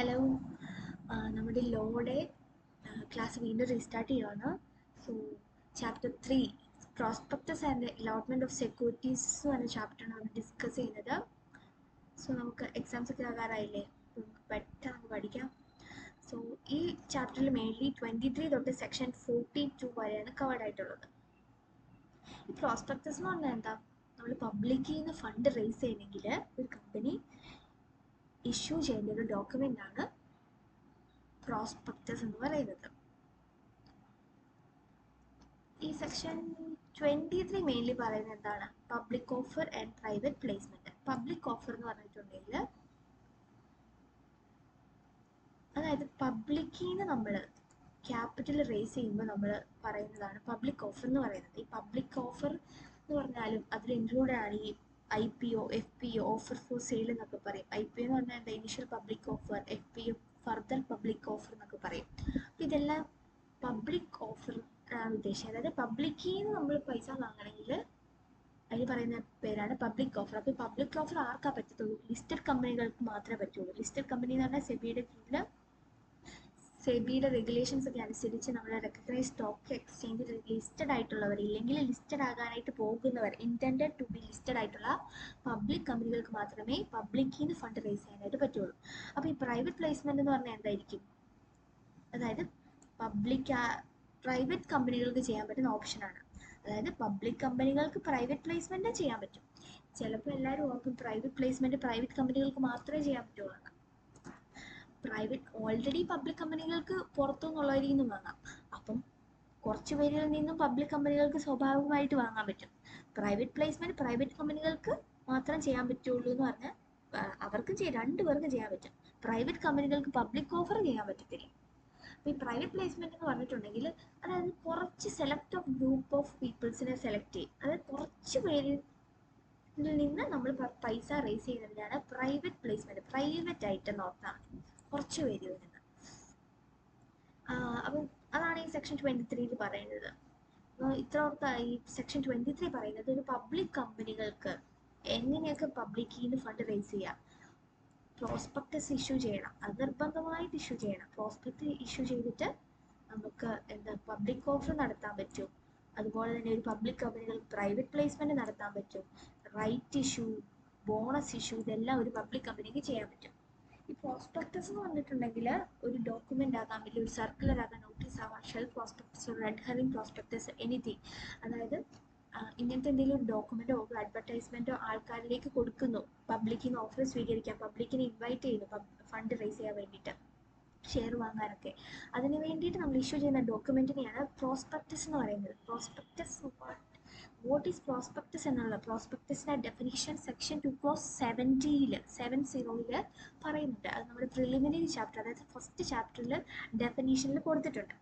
Hello, നമ്മുടെ ലോയുടെ class വീണ്ടും restart ചെയ്യുകയാണ്. So chapter 3 prospectus and allotment of securities എന്ന് പറഞ്ഞ ചാപ്റ്ററാണ് നമ്മൾ ഡിസ്കസ് ചെയ്യുന്നത്. സോ നമുക്ക് എക്സാംസ് ഒക്കെ ആകാറായില്ലേ, നമുക്ക് പെട്ടെന്ന് പഠിക്കാം. സോ ഈ ചാപ്റ്ററിൽ മെയിൻലി 23 തൊട്ട് സെക്ഷൻ 42 വരെയാണ് കവേർഡ് ആയിട്ടുള്ളത്. ഈ പ്രോസ്പെക്ടസ് എന്ന് പറഞ്ഞാൽ എന്താ? നമ്മൾ പബ്ലിക്കിൽ നിന്ന് ഫണ്ട് റേസ് ചെയ്യണമെങ്കിൽ ഒരു കമ്പനി ഇഷ്യൂ ചെയ്യേണ്ട ഒരു ഡോക്യുമെൻ്റ് ആണ് പ്രോസ്പെക്ടസ് എന്ന് പറയുന്നത്. ഈ സെക്ഷൻ 23 മെയിൻലി പറയുന്നത് എന്താണ്? Public offer and private placement. Public offer എന്ന് പറഞ്ഞിട്ടുണ്ടെങ്കിൽ അതായത് പബ്ലിക്കിൽ നിന്ന് നമ്മൾ ക്യാപിറ്റൽ റേസ് ചെയ്യുമ്പോൾ നമ്മൾ പറയുന്നതാണ് പബ്ലിക് ഓഫർ എന്ന് പറയുന്നത്. ഈ പബ്ലിക് ഓഫർ എന്ന് പറഞ്ഞാലും അതിൽ ഇൻക്ലൂഡ് ആണ് ഈ IPO, FPO, offer for sale എന്നൊക്കെ പറയും. IPO എന്ന് പറഞ്ഞാൽ എന്താ? Initial public offer. FPO further public offer എന്നൊക്കെ പറയും. അപ്പം ഇതെല്ലാം പബ്ലിക് ഓഫർ ആണ് ഉദ്ദേശിച്ചത്. അതായത് പബ്ലിക്കിൽ നിന്ന് നമ്മൾ പൈസ വാങ്ങണമെങ്കിൽ അതിന് പറയുന്ന പേരാണ് പബ്ലിക് ഓഫർ. അപ്പോൾ പബ്ലിക് ഓഫർ ആർക്കാ പറ്റത്തുള്ളൂ? ലിസ്റ്റഡ് കമ്പനികൾക്ക് മാത്രമേ പറ്റുള്ളൂ. ലിസ്റ്റഡ് കമ്പനി എന്ന് പറഞ്ഞാൽ സെബിയുടെ റെഗുലേഷൻസ് ഒക്കെ അനുസരിച്ച് നമ്മൾ റെക്കഗ്നൈസ് സ്റ്റോക്ക് എക്സ്ചേഞ്ചിൽ ലിസ്റ്റഡ് ആയിട്ടുള്ളവർ, ഇല്ലെങ്കിൽ ലിസ്റ്റഡ് ആകാനായിട്ട് പോകുന്നവർ, ഇൻറ്റൻഡഡ് ടു ബി ലിസ്റ്റഡ് ആയിട്ടുള്ള പബ്ലിക് കമ്പനികൾക്ക് മാത്രമേ പബ്ലിക്കിൽ നിന്ന് ഫണ്ട് റേസ് ചെയ്യാനായിട്ട് പറ്റുള്ളൂ. അപ്പോൾ ഈ പ്രൈവറ്റ് പ്ലേസ്മെന്റ് എന്ന് പറഞ്ഞാൽ എന്തായിരിക്കും? അതായത് പ്രൈവറ്റ് കമ്പനികൾക്ക് ചെയ്യാൻ പറ്റുന്ന ഓപ്ഷനാണ്. അതായത് പബ്ലിക് കമ്പനികൾക്ക് പ്രൈവറ്റ് പ്ലേസ്മെന്റ് ചെയ്യാൻ പറ്റും. ചിലപ്പോൾ എല്ലാവരും ഓർക്കും പ്രൈവറ്റ് പ്ലേസ്മെന്റ് പ്രൈവറ്റ് കമ്പനികൾക്ക് മാത്രമേ ചെയ്യാൻ പറ്റുള്ളൂ. ഓൾറെഡി പബ്ലിക് കമ്പനികൾക്ക് പുറത്തുനിന്നുള്ളവരിൽ നിന്നും വാങ്ങാം. അപ്പം കുറച്ച് പേരിൽ നിന്നും പബ്ലിക് കമ്പനികൾക്ക് സ്വാഭാവികമായിട്ട് വാങ്ങാൻ പറ്റും. പ്രൈവറ്റ് പ്ലേസ്മെന്റ് പ്രൈവറ്റ് കമ്പനികൾക്ക് മാത്രം ചെയ്യാൻ പറ്റുള്ളൂ എന്ന് പറഞ്ഞാൽ അവർക്കും രണ്ടുപേർക്കും ചെയ്യാൻ പറ്റും. പ്രൈവറ്റ് കമ്പനികൾക്ക് പബ്ലിക് ഓഫർ ചെയ്യാൻ പറ്റത്തില്ല. അപ്പോൾ ഈ പ്രൈവറ്റ് പ്ലേസ്മെന്റ് എന്ന് പറഞ്ഞിട്ടുണ്ടെങ്കിൽ അതായത് കുറച്ച് സെലക്ട് ഓഫ് ഗ്രൂപ്പ് ഓഫ് പീപ്പിൾസിനെ സെലക്ട് ചെയ്യും. അതായത് കുറച്ച് പേരിൽ നിന്ന് നമ്മൾ പൈസ റേസ് ചെയ്യുന്നതിനാണ് പ്രൈവറ്റ് പ്ലേസ്മെന്റ്. പ്രൈവറ്റ് ആയിട്ട് നോക്കാം, കുറച്ച് പേരിൽ നിന്ന്. അപ്പം അതാണ് ഈ സെക്ഷൻ 23 പറയുന്നത്. ഇത്ര ഈ സെക്ഷൻ 23 പറയുന്നത് ഒരു പബ്ലിക് കമ്പനികൾക്ക് എങ്ങനെയൊക്കെ പബ്ലിക്കിൽ നിന്ന് ഫണ്ട് റേസ് ചെയ്യാം. പ്രോസ്പെക്ടസ് ഇഷ്യൂ ചെയ്യണം, അത് നിർബന്ധമായിട്ട് ഇഷ്യൂ ചെയ്യണം. പ്രോസ്പെക്ട് ഇഷ്യൂ ചെയ്തിട്ട് നമുക്ക് പബ്ലിക് ഓഫർ നടത്താൻ പറ്റും. അതുപോലെ തന്നെ ഒരു പബ്ലിക് കമ്പനികൾക്ക് പ്രൈവറ്റ് പ്ലേസ്മെന്റ് നടത്താൻ പറ്റും. റൈറ്റ് ഇഷ്യൂ, ബോണസ് ഇഷ്യൂ, ഇതെല്ലാം ഒരു പബ്ലിക് കമ്പനിക്ക് ചെയ്യാൻ പറ്റും. ഈ പ്രോസ്പെക്ടസ് എന്ന് പറഞ്ഞിട്ടുണ്ടെങ്കിൽ ഒരു ഡോക്യുമെന്റ് ആകാൻ പറ്റും, ഒരു സർക്കുലർ ആകാൻ, നോട്ടീസ് ആവാം, shelf prospectus, red herring prospectus, anything. അതായത് ഇങ്ങനത്തെ എന്തെങ്കിലും ഒരു ഡോക്യുമെന്റോ ഒരു അഡ്വർടൈസ്മെന്റോ ആൾക്കാരിലേക്ക് കൊടുക്കുന്നു, പബ്ലിക്കിൽ നിന്ന് ഓഫർ സ്വീകരിക്കാം, പബ്ലിക്കിനെ ഇൻവൈറ്റ് ചെയ്യുന്നു ഫണ്ട് റേസ് ചെയ്യാൻ വേണ്ടിയിട്ട്, ഷെയർ വാങ്ങാനൊക്കെ. അതിന് വേണ്ടിയിട്ട് നമ്മൾ ഇഷ്യൂ ചെയ്യുന്ന ഡോക്യുമെന്റിനെയാണ് പ്രോസ്പെക്ടസ് എന്ന് പറയുന്നത്. പ്രോസ്പെക്ടസ്, വാട്ട് ഈസ് പ്രോസ്പെക്ടസ് എന്നുള്ള പ്രോസ്പെക്ടസിന്റെ ഡെഫിനിഷൻ സെക്ഷൻ 270 പറയുന്നുണ്ട്. അത് നമ്മുടെ പ്രിലിമിനറി ചാപ്റ്റർ, അതായത് ഫസ്റ്റ് ചാപ്റ്ററിൽ ഡെഫിനീഷനിൽ കൊടുത്തിട്ടുണ്ട്.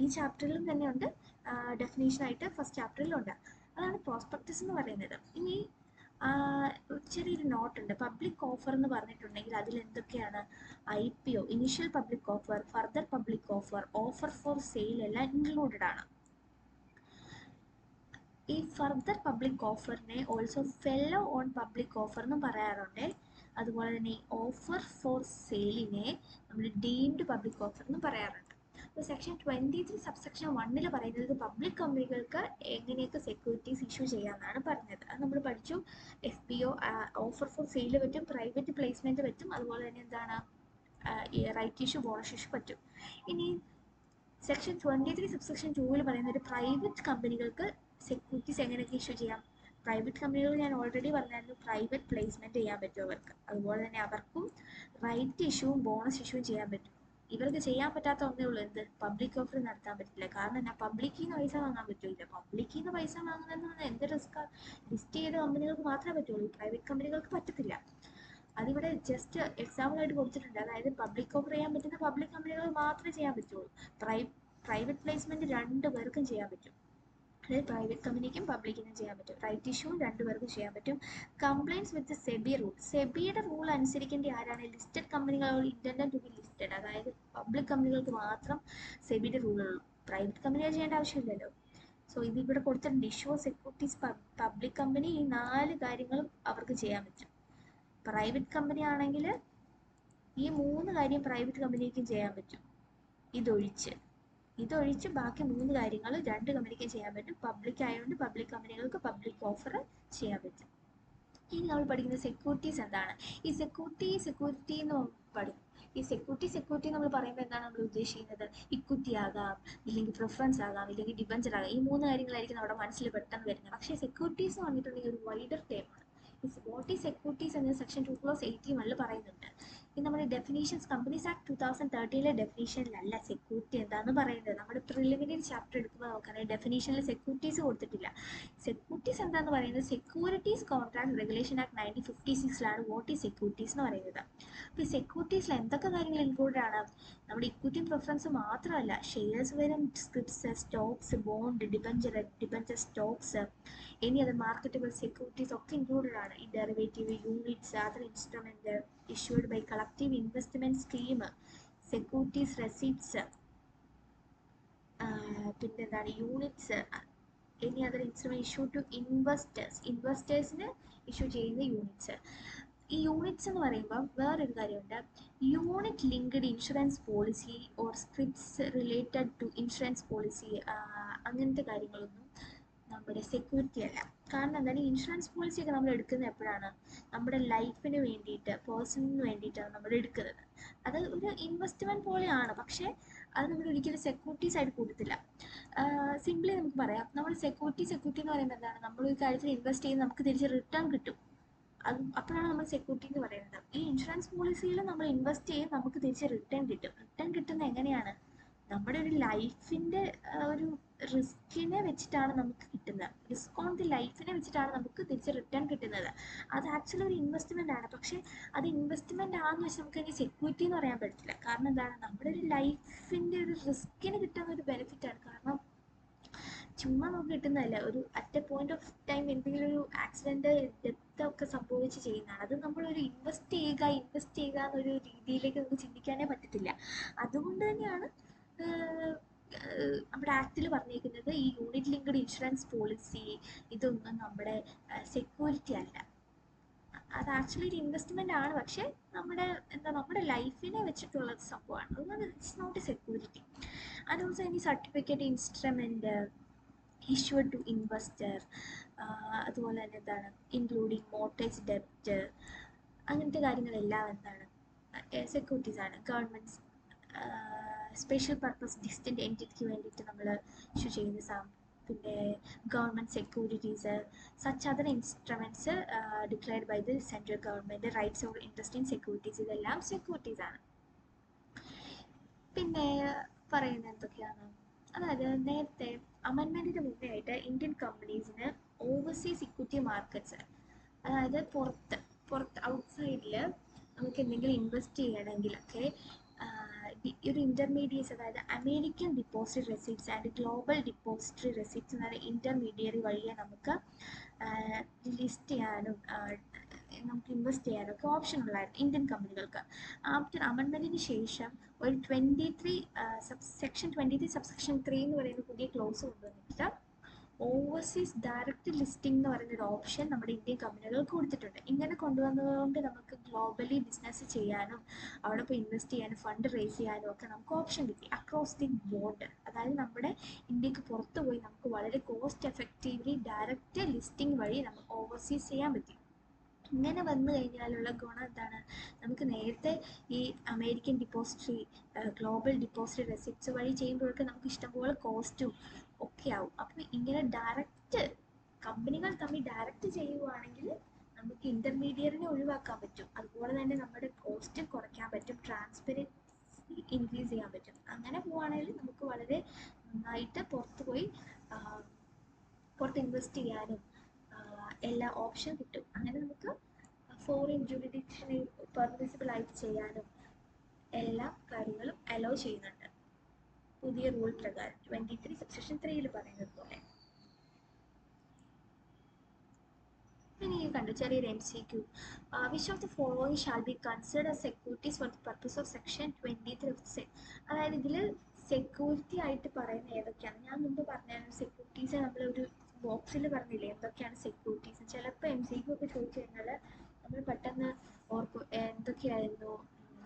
ഈ ചാപ്റ്ററിലും തന്നെയുണ്ട്, ഡെഫിനീഷനായിട്ട് ഫസ്റ്റ് ചാപ്റ്ററിലുണ്ട്. അതാണ് പ്രോസ്പെക്ടസ് എന്ന് പറയുന്നത്. ഇനി ചെറിയൊരു നോട്ടുണ്ട്. പബ്ലിക് ഓഫർ എന്ന് പറഞ്ഞിട്ടുണ്ടെങ്കിൽ അതിൽ എന്തൊക്കെയാണ്? IPO, initial public offer, further public offer, offer for sale എല്ലാം ഇൻക്ലൂഡഡ് ആണ്. ഈ ഫർദർ പബ്ലിക് ഓഫറിനെ also follow on public offer എന്നും പറയാറുണ്ട്. അതുപോലെ തന്നെ ഈ ഓഫർ ഫോർ സെയിലിനെ നമ്മൾ ഡീംഡ് പബ്ലിക് ഓഫർ എന്നും പറയാറുണ്ട്. അപ്പോൾ സെക്ഷൻ 23 സബ്സെക്ഷൻ 1 പറയുന്നത് പബ്ലിക് കമ്പനികൾക്ക് എങ്ങനെയൊക്കെ സെക്യൂരിറ്റീസ് ഇഷ്യൂ ചെയ്യാമെന്നാണ് പറഞ്ഞത്. അത് നമ്മൾ പഠിച്ചു. FPO, ഓഫർ ഫോർ സെയിൽ പറ്റും, പ്രൈവറ്റ് പ്ലേസ്മെന്റ് പറ്റും, അതുപോലെ തന്നെ എന്താണ് റൈറ്റ് ഇഷ്യൂ, ബോണസ് ഇഷ്യൂ പറ്റും. ഇനി സെക്ഷൻ 23 സബ്സെക്ഷൻ 2 പറയുന്ന ഒരു പ്രൈവറ്റ് കമ്പനികൾക്ക് സെക്യൂരിറ്റീസ് എങ്ങനെയൊക്കെ ഇഷ്യൂ ചെയ്യാം. പ്രൈവറ്റ് കമ്പനികൾ ഞാൻ ഓൾറെഡി പറഞ്ഞായിരുന്നു, പ്രൈവറ്റ് പ്ലേസ്മെന്റ് ചെയ്യാൻ പറ്റും അവർക്ക്. അതുപോലെ തന്നെ അവർക്കും റൈറ്റ് ഇഷ്യൂവും ബോണസ് ഇഷ്യൂവും ചെയ്യാൻ പറ്റും. ഇവർക്ക് ചെയ്യാൻ പറ്റാത്ത ഒന്നേ ഉള്ളൂ, എന്ത്? പബ്ലിക് ഓഫർ നടത്താൻ പറ്റില്ല. കാരണം എന്നാ? പബ്ലിക്കിൽ നിന്ന് പൈസ വാങ്ങാൻ പറ്റില്ല. പബ്ലിക്കിൽ നിന്ന് പൈസ വാങ്ങുന്നതെന്ന് പറഞ്ഞാൽ എന്ത് റിസ്ക്? ലിസ്റ്റ് ചെയ്ത കമ്പനികൾക്ക് മാത്രമേ പറ്റുള്ളൂ, പ്രൈവറ്റ് കമ്പനികൾക്ക് പറ്റത്തില്ല. അതിവിടെ ജസ്റ്റ് എക്സാമ്പിൾ ആയിട്ട് കൊടുത്തിട്ടുണ്ട്. അതായത് പബ്ലിക് ഓഫർ ചെയ്യാൻ പറ്റുന്ന പബ്ലിക് കമ്പനികൾ മാത്രമേ ചെയ്യാൻ പറ്റുള്ളൂ. പ്രൈവറ്റ് പ്ലേസ്മെന്റ് രണ്ടുപേർക്കും ചെയ്യാൻ പറ്റും. അതായത് പ്രൈവറ്റ് കമ്പനിക്കും പബ്ലിക്കിനും ചെയ്യാൻ പറ്റും. റൈറ്റ് ഇഷ്യൂ രണ്ടുപേർക്കും ചെയ്യാൻ പറ്റും. കംപ്ലൈൻസ് വിത്ത് സെബി റൂൾ, സെബിയുടെ റൂൾ അനുസരിക്കേണ്ട ആരാണ്? ലിസ്റ്റഡ് കമ്പനികളോട് ഇന്റൻഡഡ് ടു ബി ലിസ്റ്റഡ്. അതായത് പബ്ലിക് കമ്പനികൾക്ക് മാത്രം സെബിയുടെ റൂൾ ഉള്ളൂ, പ്രൈവറ്റ് കമ്പനികൾ ചെയ്യേണ്ട ആവശ്യമില്ലല്ലോ. സോ ഇത് ഇവിടെ കൊടുത്തിട്ടുണ്ട്. ഇഷ്യൂ സെക്യൂരിറ്റീസ് പബ്ലിക് കമ്പനി, ഈ 4 കാര്യങ്ങളും അവർക്ക് ചെയ്യാൻ പറ്റും. പ്രൈവറ്റ് കമ്പനി ആണെങ്കിൽ ഈ 3 കാര്യം പ്രൈവറ്റ് കമ്പനിക്കും ചെയ്യാൻ പറ്റും. ഇതൊഴിച്ച് ബാക്കി 3 കാര്യങ്ങൾ 2 കമ്പനിക്കും ചെയ്യാൻ പറ്റും. പബ്ലിക് ആയതുകൊണ്ട് പബ്ലിക് കമ്പനികൾക്ക് പബ്ലിക് ഓഫർ ചെയ്യാൻ പറ്റും. ഇനി നമ്മൾ പഠിക്കുന്ന സെക്യൂരിറ്റീസ് എന്താണ്? ഈ സെക്യൂരിറ്റി എന്ന് പഠിക്കും. ഈ സെക്യൂരിറ്റി നമ്മൾ പറയുമ്പോൾ എന്താണ് നമ്മൾ ഉദ്ദേശിക്കുന്നത്? ഇക്വിറ്റി ആകാം, ഇല്ലെങ്കിൽ പ്രിഫറൻസ് ആകാം, ഇല്ലെങ്കിൽ ഡിബഞ്ചർ ആകാം. ഈ 3 കാര്യങ്ങളായിരിക്കും നമ്മുടെ മനസ്സിൽ പെട്ടെന്ന് വരുന്നത്. പക്ഷേ സെക്യൂരിറ്റീസ് എന്ന് പറഞ്ഞിട്ടുണ്ടെങ്കിൽ ഒരു വൈഡർ ടേമാണ്. വാട്ട് ഈസ് സെക്യൂരിറ്റീസ് എന്ന സെക്ഷൻ 2/81 പറയുന്നുണ്ട്. ഇത് നമ്മുടെ ഡെഫിനേഷൻസ് കമ്പനീസ് ആക്ട് 2013 ഡെഫിനേഷനിലല്ല സെക്യൂരിറ്റി എന്താണെന്ന് പറയുന്നത്. നമ്മുടെ പ്രിലിമിനറി ചാപ്റ്റർ എടുക്കുമ്പോൾ നോക്കുകയാണെങ്കിൽ ഡെഫിനേഷനിൽ സെക്യൂരിറ്റീസ് കൊടുത്തിട്ടില്ല. സെക്യൂരിറ്റീസ് എന്താണെന്ന് പറയുന്നത് securities contract regulation act 1956 what is securities എന്ന് പറയുന്നത്. അപ്പോൾ ഈ സെക്യൂരിറ്റീസിൽ എന്തൊക്കെ കാര്യങ്ങൾ ഇൻക്ലൂഡഡ് ആണ്? നമ്മുടെ ഇക്വിറ്റി പ്രിഫറൻസ് മാത്രമല്ല, ഷെയർസ് വരും, scripts, stocks, bond, debenture stocks, any other marketable securities ഒക്കെ ഇൻക്ലൂഡഡ് ആണ്. ഈ derivative, units, other instrument issued by collective investment scheme, securities receipts, പിന്നെന്താണ് units, any other instrument issue to ഇൻവെസ്റ്റേഴ്സിന് issue ചെയ്യുന്ന units. ഈ units എന്ന് പറയുമ്പോൾ വേറൊരു കാര്യമുണ്ട്. Unit linked insurance policy or scripts related to insurance policy, അങ്ങനത്തെ കാര്യങ്ങളൊന്നും നമ്മുടെ സെക്യൂരിറ്റി അല്ല. കാരണം എന്താണ്, ഇൻഷുറൻസ് പോളിസിയൊക്കെ നമ്മൾ എടുക്കുന്നത് എപ്പോഴാണ്? നമ്മുടെ ലൈഫിന് വേണ്ടിയിട്ട്, പേഴ്സണിന് വേണ്ടിയിട്ടാണ് നമ്മൾ എടുക്കുന്നത്. അത് ഒരു ഇൻവെസ്റ്റ്മെൻറ്റ് പോലെയാണ്, പക്ഷേ അത് നമ്മൾ ഒരിക്കലും സെക്യൂരിറ്റീസ് ആയിട്ട് കൊടുത്തില്ല. സിംപ്ലി നമുക്ക് പറയാം, നമ്മൾ സെക്യൂരിറ്റി എന്ന് പറയുമ്പോൾ എന്താണ്, നമ്മളൊരു കാര്യത്തിൽ ഇൻവെസ്റ്റ് ചെയ്യുന്നത് നമുക്ക് തിരിച്ച് റിട്ടേൺ കിട്ടും. അപ്പോഴാണ് നമ്മൾ സെക്യൂരിറ്റി എന്ന് പറയുന്നത്. ഈ ഇൻഷുറൻസ് പോളിസിയിൽ നമ്മൾ ഇൻവെസ്റ്റ് ചെയ്യും, നമുക്ക് തിരിച്ച് റിട്ടേൺ കിട്ടും. റിട്ടേൺ കിട്ടുന്നത് എങ്ങനെയാണ്? നമ്മുടെ ഒരു ലൈഫിൻ്റെ ഒരു റിസ്കിനെ വെച്ചിട്ടാണ് നമുക്ക് കിട്ടുന്നത്. റിസ്ക് ഓൺ ദി ലൈഫിനെ വെച്ചിട്ടാണ് നമുക്ക് തിരിച്ച് റിട്ടേൺ കിട്ടുന്നത്. അത് ആക്ച്വലി ഒരു ഇൻവെസ്റ്റ്മെൻ്റ് ആണ്. പക്ഷേ അത് ഇൻവെസ്റ്റ്മെൻ്റ് ആണെന്ന് വെച്ചാൽ നമുക്ക് അതിന് സെക്യൂരിറ്റി എന്ന് പറയാൻ പറ്റില്ല. കാരണം എന്താണ്, നമ്മുടെ ഒരു ലൈഫിൻ്റെ ഒരു റിസ്കിന് കിട്ടുന്ന ഒരു ബെനിഫിറ്റാണ്. കാരണം ചുമ്മാ നമുക്ക് കിട്ടുന്നതല്ല. ഒരു at A point of time എന്തെങ്കിലും ഒരു ആക്സിഡൻറ്റ്, ഡെത്ത് ഒക്കെ സംഭവിച്ച് ചെയ്യുന്നതാണ്. അത് നമ്മളൊരു ഇൻവെസ്റ്റ് ചെയ്യുക എന്നൊരു രീതിയിലേക്ക് നമുക്ക് ചിന്തിക്കാനേ പറ്റത്തില്ല. അതുകൊണ്ട് തന്നെയാണ് നമ്മുടെ ആക്റ്റിൽ പറഞ്ഞേക്കുന്നത് ഈ യൂണിറ്റ് ലിങ്ക്ഡ് ഇൻഷുറൻസ് പോളിസി ഇതൊന്നും നമ്മുടെ സെക്യൂരിറ്റി അല്ല. അത് ആക്ച്വലി ഒരു ഇൻവെസ്റ്റ്മെൻ്റ് ആണ്, പക്ഷേ നമ്മുടെ ലൈഫിനെ വെച്ചിട്ടുള്ള സംഭവമാണ്. അതുകൊണ്ട് it's not a security. And also ഇനി certificate instrument issued to investor, അതുപോലെ തന്നെ എന്താണ് ഇൻക്ലൂഡിങ് മോർട്ടേജ് ഡെപ്റ്റ്, അങ്ങനത്തെ കാര്യങ്ങളെല്ലാം എന്താണ് സെക്യൂരിറ്റീസ് ആണ്. ഗവൺമെൻറ് സ്പെഷ്യൽ പർപ്പസ് ഡിസ്റ്റൻറ്റ് എൻറ്റിറ്റിക്ക് വേണ്ടിയിട്ട് നമ്മൾ ഇഷ്യൂ ചെയ്യുന്ന പിന്നെ government securities, such other instruments declared by the central government, rights or interest in securities, ഇതെല്ലാം സെക്യൂരിറ്റീസ് ആണ്. പിന്നെ പറയുന്നത് എന്തൊക്കെയാണ്? അതായത് നേരത്തെ അമെൻമെൻറ്റിന് മുന്നേ ആയിട്ട് ഇന്ത്യൻ കമ്പനീസിന് ഓവർസീസ് ഇക്വിറ്റി മാർക്കറ്റ്സ്, അതായത് പുറത്ത് ഔട്ട്സൈഡിൽ നമുക്ക് എന്തെങ്കിലും ഇൻവെസ്റ്റ് ചെയ്യണമെങ്കിലൊക്കെ ഒരു ഇൻ്റർമീഡിയറ്റ്സ്, അതായത് American deposit receipts and global depository receipts എന്ന ഇൻ്റർമീഡിയറി വഴിയെ നമുക്ക് ലിസ്റ്റ് ചെയ്യാനും നമുക്ക് ഇൻവെസ്റ്റ് ചെയ്യാനൊക്കെ ഓപ്ഷൻ ഉള്ളായിരുന്നു ഇന്ത്യൻ കമ്പനികൾക്ക്. ആഫ്റ്റർ അമെൻമെൻറ്റിന് ശേഷം ഒരു സെക്ഷൻ 23 സബ്സെക്ഷൻ 3 എന്ന് പറയുന്ന പുതിയ ക്ലോസ് കൊണ്ടുവന്നിട്ട് ഓവർസീസ് ഡയറക്റ്റ് ലിസ്റ്റിംഗ് എന്ന് പറയുന്നൊരു ഓപ്ഷൻ നമ്മുടെ ഇന്ത്യൻ കമ്പനികൾക്ക് കൊടുത്തിട്ടുണ്ട്. ഇങ്ങനെ കൊണ്ടുവന്നതുകൊണ്ട് നമുക്ക് ഗ്ലോബലി ബിസിനസ് ചെയ്യാനും അവിടെ പോയി ഇൻവെസ്റ്റ് ചെയ്യാനും ഫണ്ട് റേസ് ചെയ്യാനും ഒക്കെ നമുക്ക് ഓപ്ഷൻ കിട്ടി അക്രോസ് ദി ബോർഡ്. അതായത് നമ്മുടെ ഇന്ത്യക്ക് പുറത്ത് പോയി നമുക്ക് വളരെ കോസ്റ്റ് എഫക്റ്റീവ്ലി ഡയറക്റ്റ് ലിസ്റ്റിംഗ് വഴി നമുക്ക് ഓവർസീസ് ചെയ്യാൻ പറ്റി. ഇങ്ങനെ വന്നു കഴിഞ്ഞാലുള്ള ഗുണം എന്താണ്? നമുക്ക് നേരത്തെ ഈ American depository, global depository receipts വഴി ചെയ്യുമ്പോഴൊക്കെ നമുക്ക് ഇഷ്ടംപോലെ കോസ്റ്റും ഒക്കെ ആവും. അപ്പം ഇങ്ങനെ ഡയറക്റ്റ് കമ്പനികൾ തമ്മിൽ ഡയറക്റ്റ് ചെയ്യുവാണെങ്കിൽ നമുക്ക് ഇൻ്റർമീഡിയറിനെ ഒഴിവാക്കാൻ പറ്റും. അതുപോലെ തന്നെ നമ്മുടെ കോസ്റ്റ് കുറയ്ക്കാൻ പറ്റും, ട്രാൻസ്പെറൻസി ഇൻക്രീസ് ചെയ്യാൻ പറ്റും. അങ്ങനെ പോവുകയാണെങ്കിൽ നമുക്ക് വളരെ നന്നായിട്ട് പുറത്ത് ഇൻവെസ്റ്റ് ചെയ്യാനും എല്ലാ ഓപ്ഷൻ കിട്ടും. അങ്ങനെ നമുക്ക് ഫോറിൻ ജുറിഡിക്ഷനിൽ പെർമിസിബിൾ ആയിട്ട് ചെയ്യാനും എല്ലാ കാര്യങ്ങളും അലോ ചെയ്യുന്നുണ്ട് പുതിയ റൂൾ പ്രകാരം 23 സബ്സെക്ഷൻ 3 പറയുന്നത് പോലെ. ഇനി കണ്ടു ചെറിയൊരു MCQ. Which of the following shall be considered as securities for the purpose of section 23. അതായത് ഇതിൽ സെക്യൂരിറ്റി ആയിട്ട് പറയുന്ന ഏതൊക്കെയാണ്? ഞാൻ മുമ്പ് പറഞ്ഞായിരുന്നു സെക്യൂരിറ്റീസ് നമ്മളൊരു ബോക്സിൽ പറഞ്ഞില്ലേ എന്തൊക്കെയാണ് സെക്യൂരിറ്റീസ്. ചിലപ്പോൾ MCQ ഒക്കെ ചോദിച്ചു കഴിഞ്ഞാൽ നമ്മൾ പെട്ടെന്ന് ഓർക്കും എന്തൊക്കെയായിരുന്നു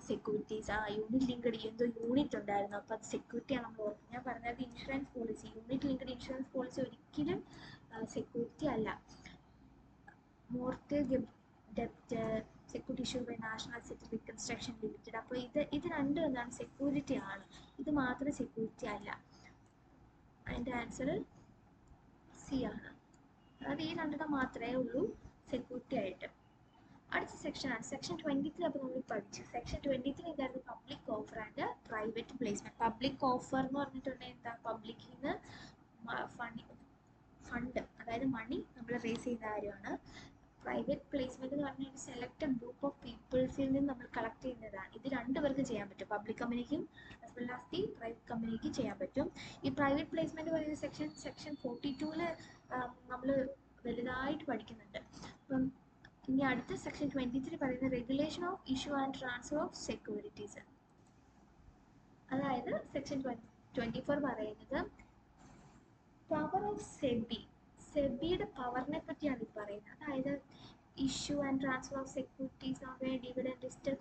സെക്യൂരിറ്റീസ് യൂണിറ്റ് ലിങ്ക്ഡ് എന്തോ യൂണിറ്റ് ഉണ്ടായിരുന്നു, അപ്പോൾ അത് സെക്യൂരിറ്റിയാണ് നമ്മൾ ഓർക്കുന്നത്. ഞാൻ പറഞ്ഞത് insurance policy, unit linked insurance policy ഒരിക്കലും സെക്യൂരിറ്റി അല്ല. മോർട്ടേജ് ഡെപ്റ്റ്, security issue by national asset reconstruction limited. അപ്പോൾ ഇത് രണ്ടും എന്താണ്, സെക്യൂരിറ്റി ആണ്. ഇത് മാത്രം സെക്യൂരിറ്റി അല്ല. അതിൻ്റെ ആൻസർ സി ആണ്. അതായത് ഈ രണ്ടെണ്ണം മാത്രമേ ഉള്ളൂ സെക്യൂരിറ്റി ആയിട്ട്. അടുത്ത സെക്ഷനാണ് സെക്ഷൻ 23. അപ്പോൾ നമ്മൾ പഠിച്ചു സെക്ഷൻ 23 എന്തായിരുന്നു, public offer and private placement. Public offer എന്ന് പറഞ്ഞിട്ടുണ്ടെങ്കിൽ എന്താ, പബ്ലിക്കിൽ നിന്ന് ഫണ്ട് അതായത് മണി നമ്മൾ റേസ് ചെയ്യുന്ന കാര്യമാണ്. പ്രൈവറ്റ് പ്ലേസ്മെന്റ് എന്ന് പറഞ്ഞാൽ സെലക്ടഡ് ഗ്രൂപ്പ് ഓഫ് പീപ്പിൾസിൽ നിന്ന് നമ്മൾ കളക്ട് ചെയ്യുന്നതാണ്. ഇത് രണ്ടുപേർക്ക് ചെയ്യാൻ പറ്റും, പബ്ലിക് കമ്പനിക്കും as well as the private കമ്പനിക്ക് ചെയ്യാൻ പറ്റും. ഈ പ്രൈവറ്റ് പ്ലേസ്മെന്റ് പറയുന്ന സെക്ഷൻ 42 നമ്മൾ വലുതായിട്ട് പഠിക്കുന്നുണ്ട്. അപ്പം ഇനി അടുത്ത സെക്ഷൻ 23 പറയുന്ന regulation of issue and transfer of securities. അതായത് സെക്ഷൻ 24 പറയുന്നത് പവർ ഓഫ് സെബിയുടെ പവറിനെ പറ്റിയാണ് ഇത് പറയുന്നത്. അതായത് issue and transfer of securities on dividend listed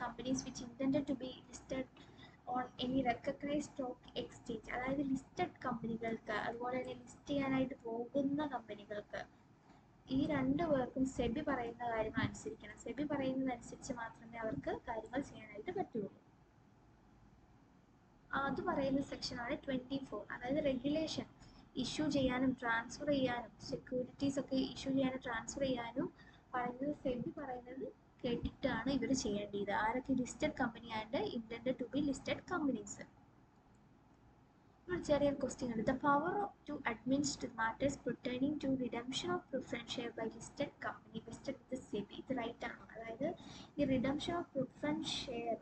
companies which intended to be listed on any recognised stock exchange. അതായത് ലിസ്റ്റഡ് കമ്പനികൾക്ക്, അതുപോലെ തന്നെ ലിസ്റ്റ് ചെയ്യാനായിട്ട് പോകുന്ന കമ്പനികൾക്ക്, ഈ രണ്ടു പേർക്കും സെബി പറയുന്ന കാര്യങ്ങൾ അനുസരിക്കണം. സെബി പറയുന്നതനുസരിച്ച് മാത്രമേ അവർക്ക് കാര്യങ്ങൾ ചെയ്യാനായിട്ട് പറ്റുള്ളൂ. അത് പറയുന്ന സെക്ഷനാണ് 24. അതായത് റെഗുലേഷൻ ഇഷ്യൂ ചെയ്യാനും ട്രാൻസ്ഫർ ചെയ്യാനും, സെക്യൂരിറ്റീസ് ഒക്കെ ഇഷ്യൂ ചെയ്യാനും ട്രാൻസ്ഫർ ചെയ്യാനും പറയുന്നത് സെബി പറയുന്നത് കേട്ടിട്ടാണ് ഇവർ ചെയ്യേണ്ടത്. ആരൊക്കെ, listed company and intended to be listed companies. ചെറിയ ക്വസ്റ്റ്യൻ ഉണ്ട്. The power to administer matters pertaining to redemption of preference share by listed company vested with SEBI. ഇത് റൈറ്റ് ആണോ? അതായത് ഈ redemption of preference share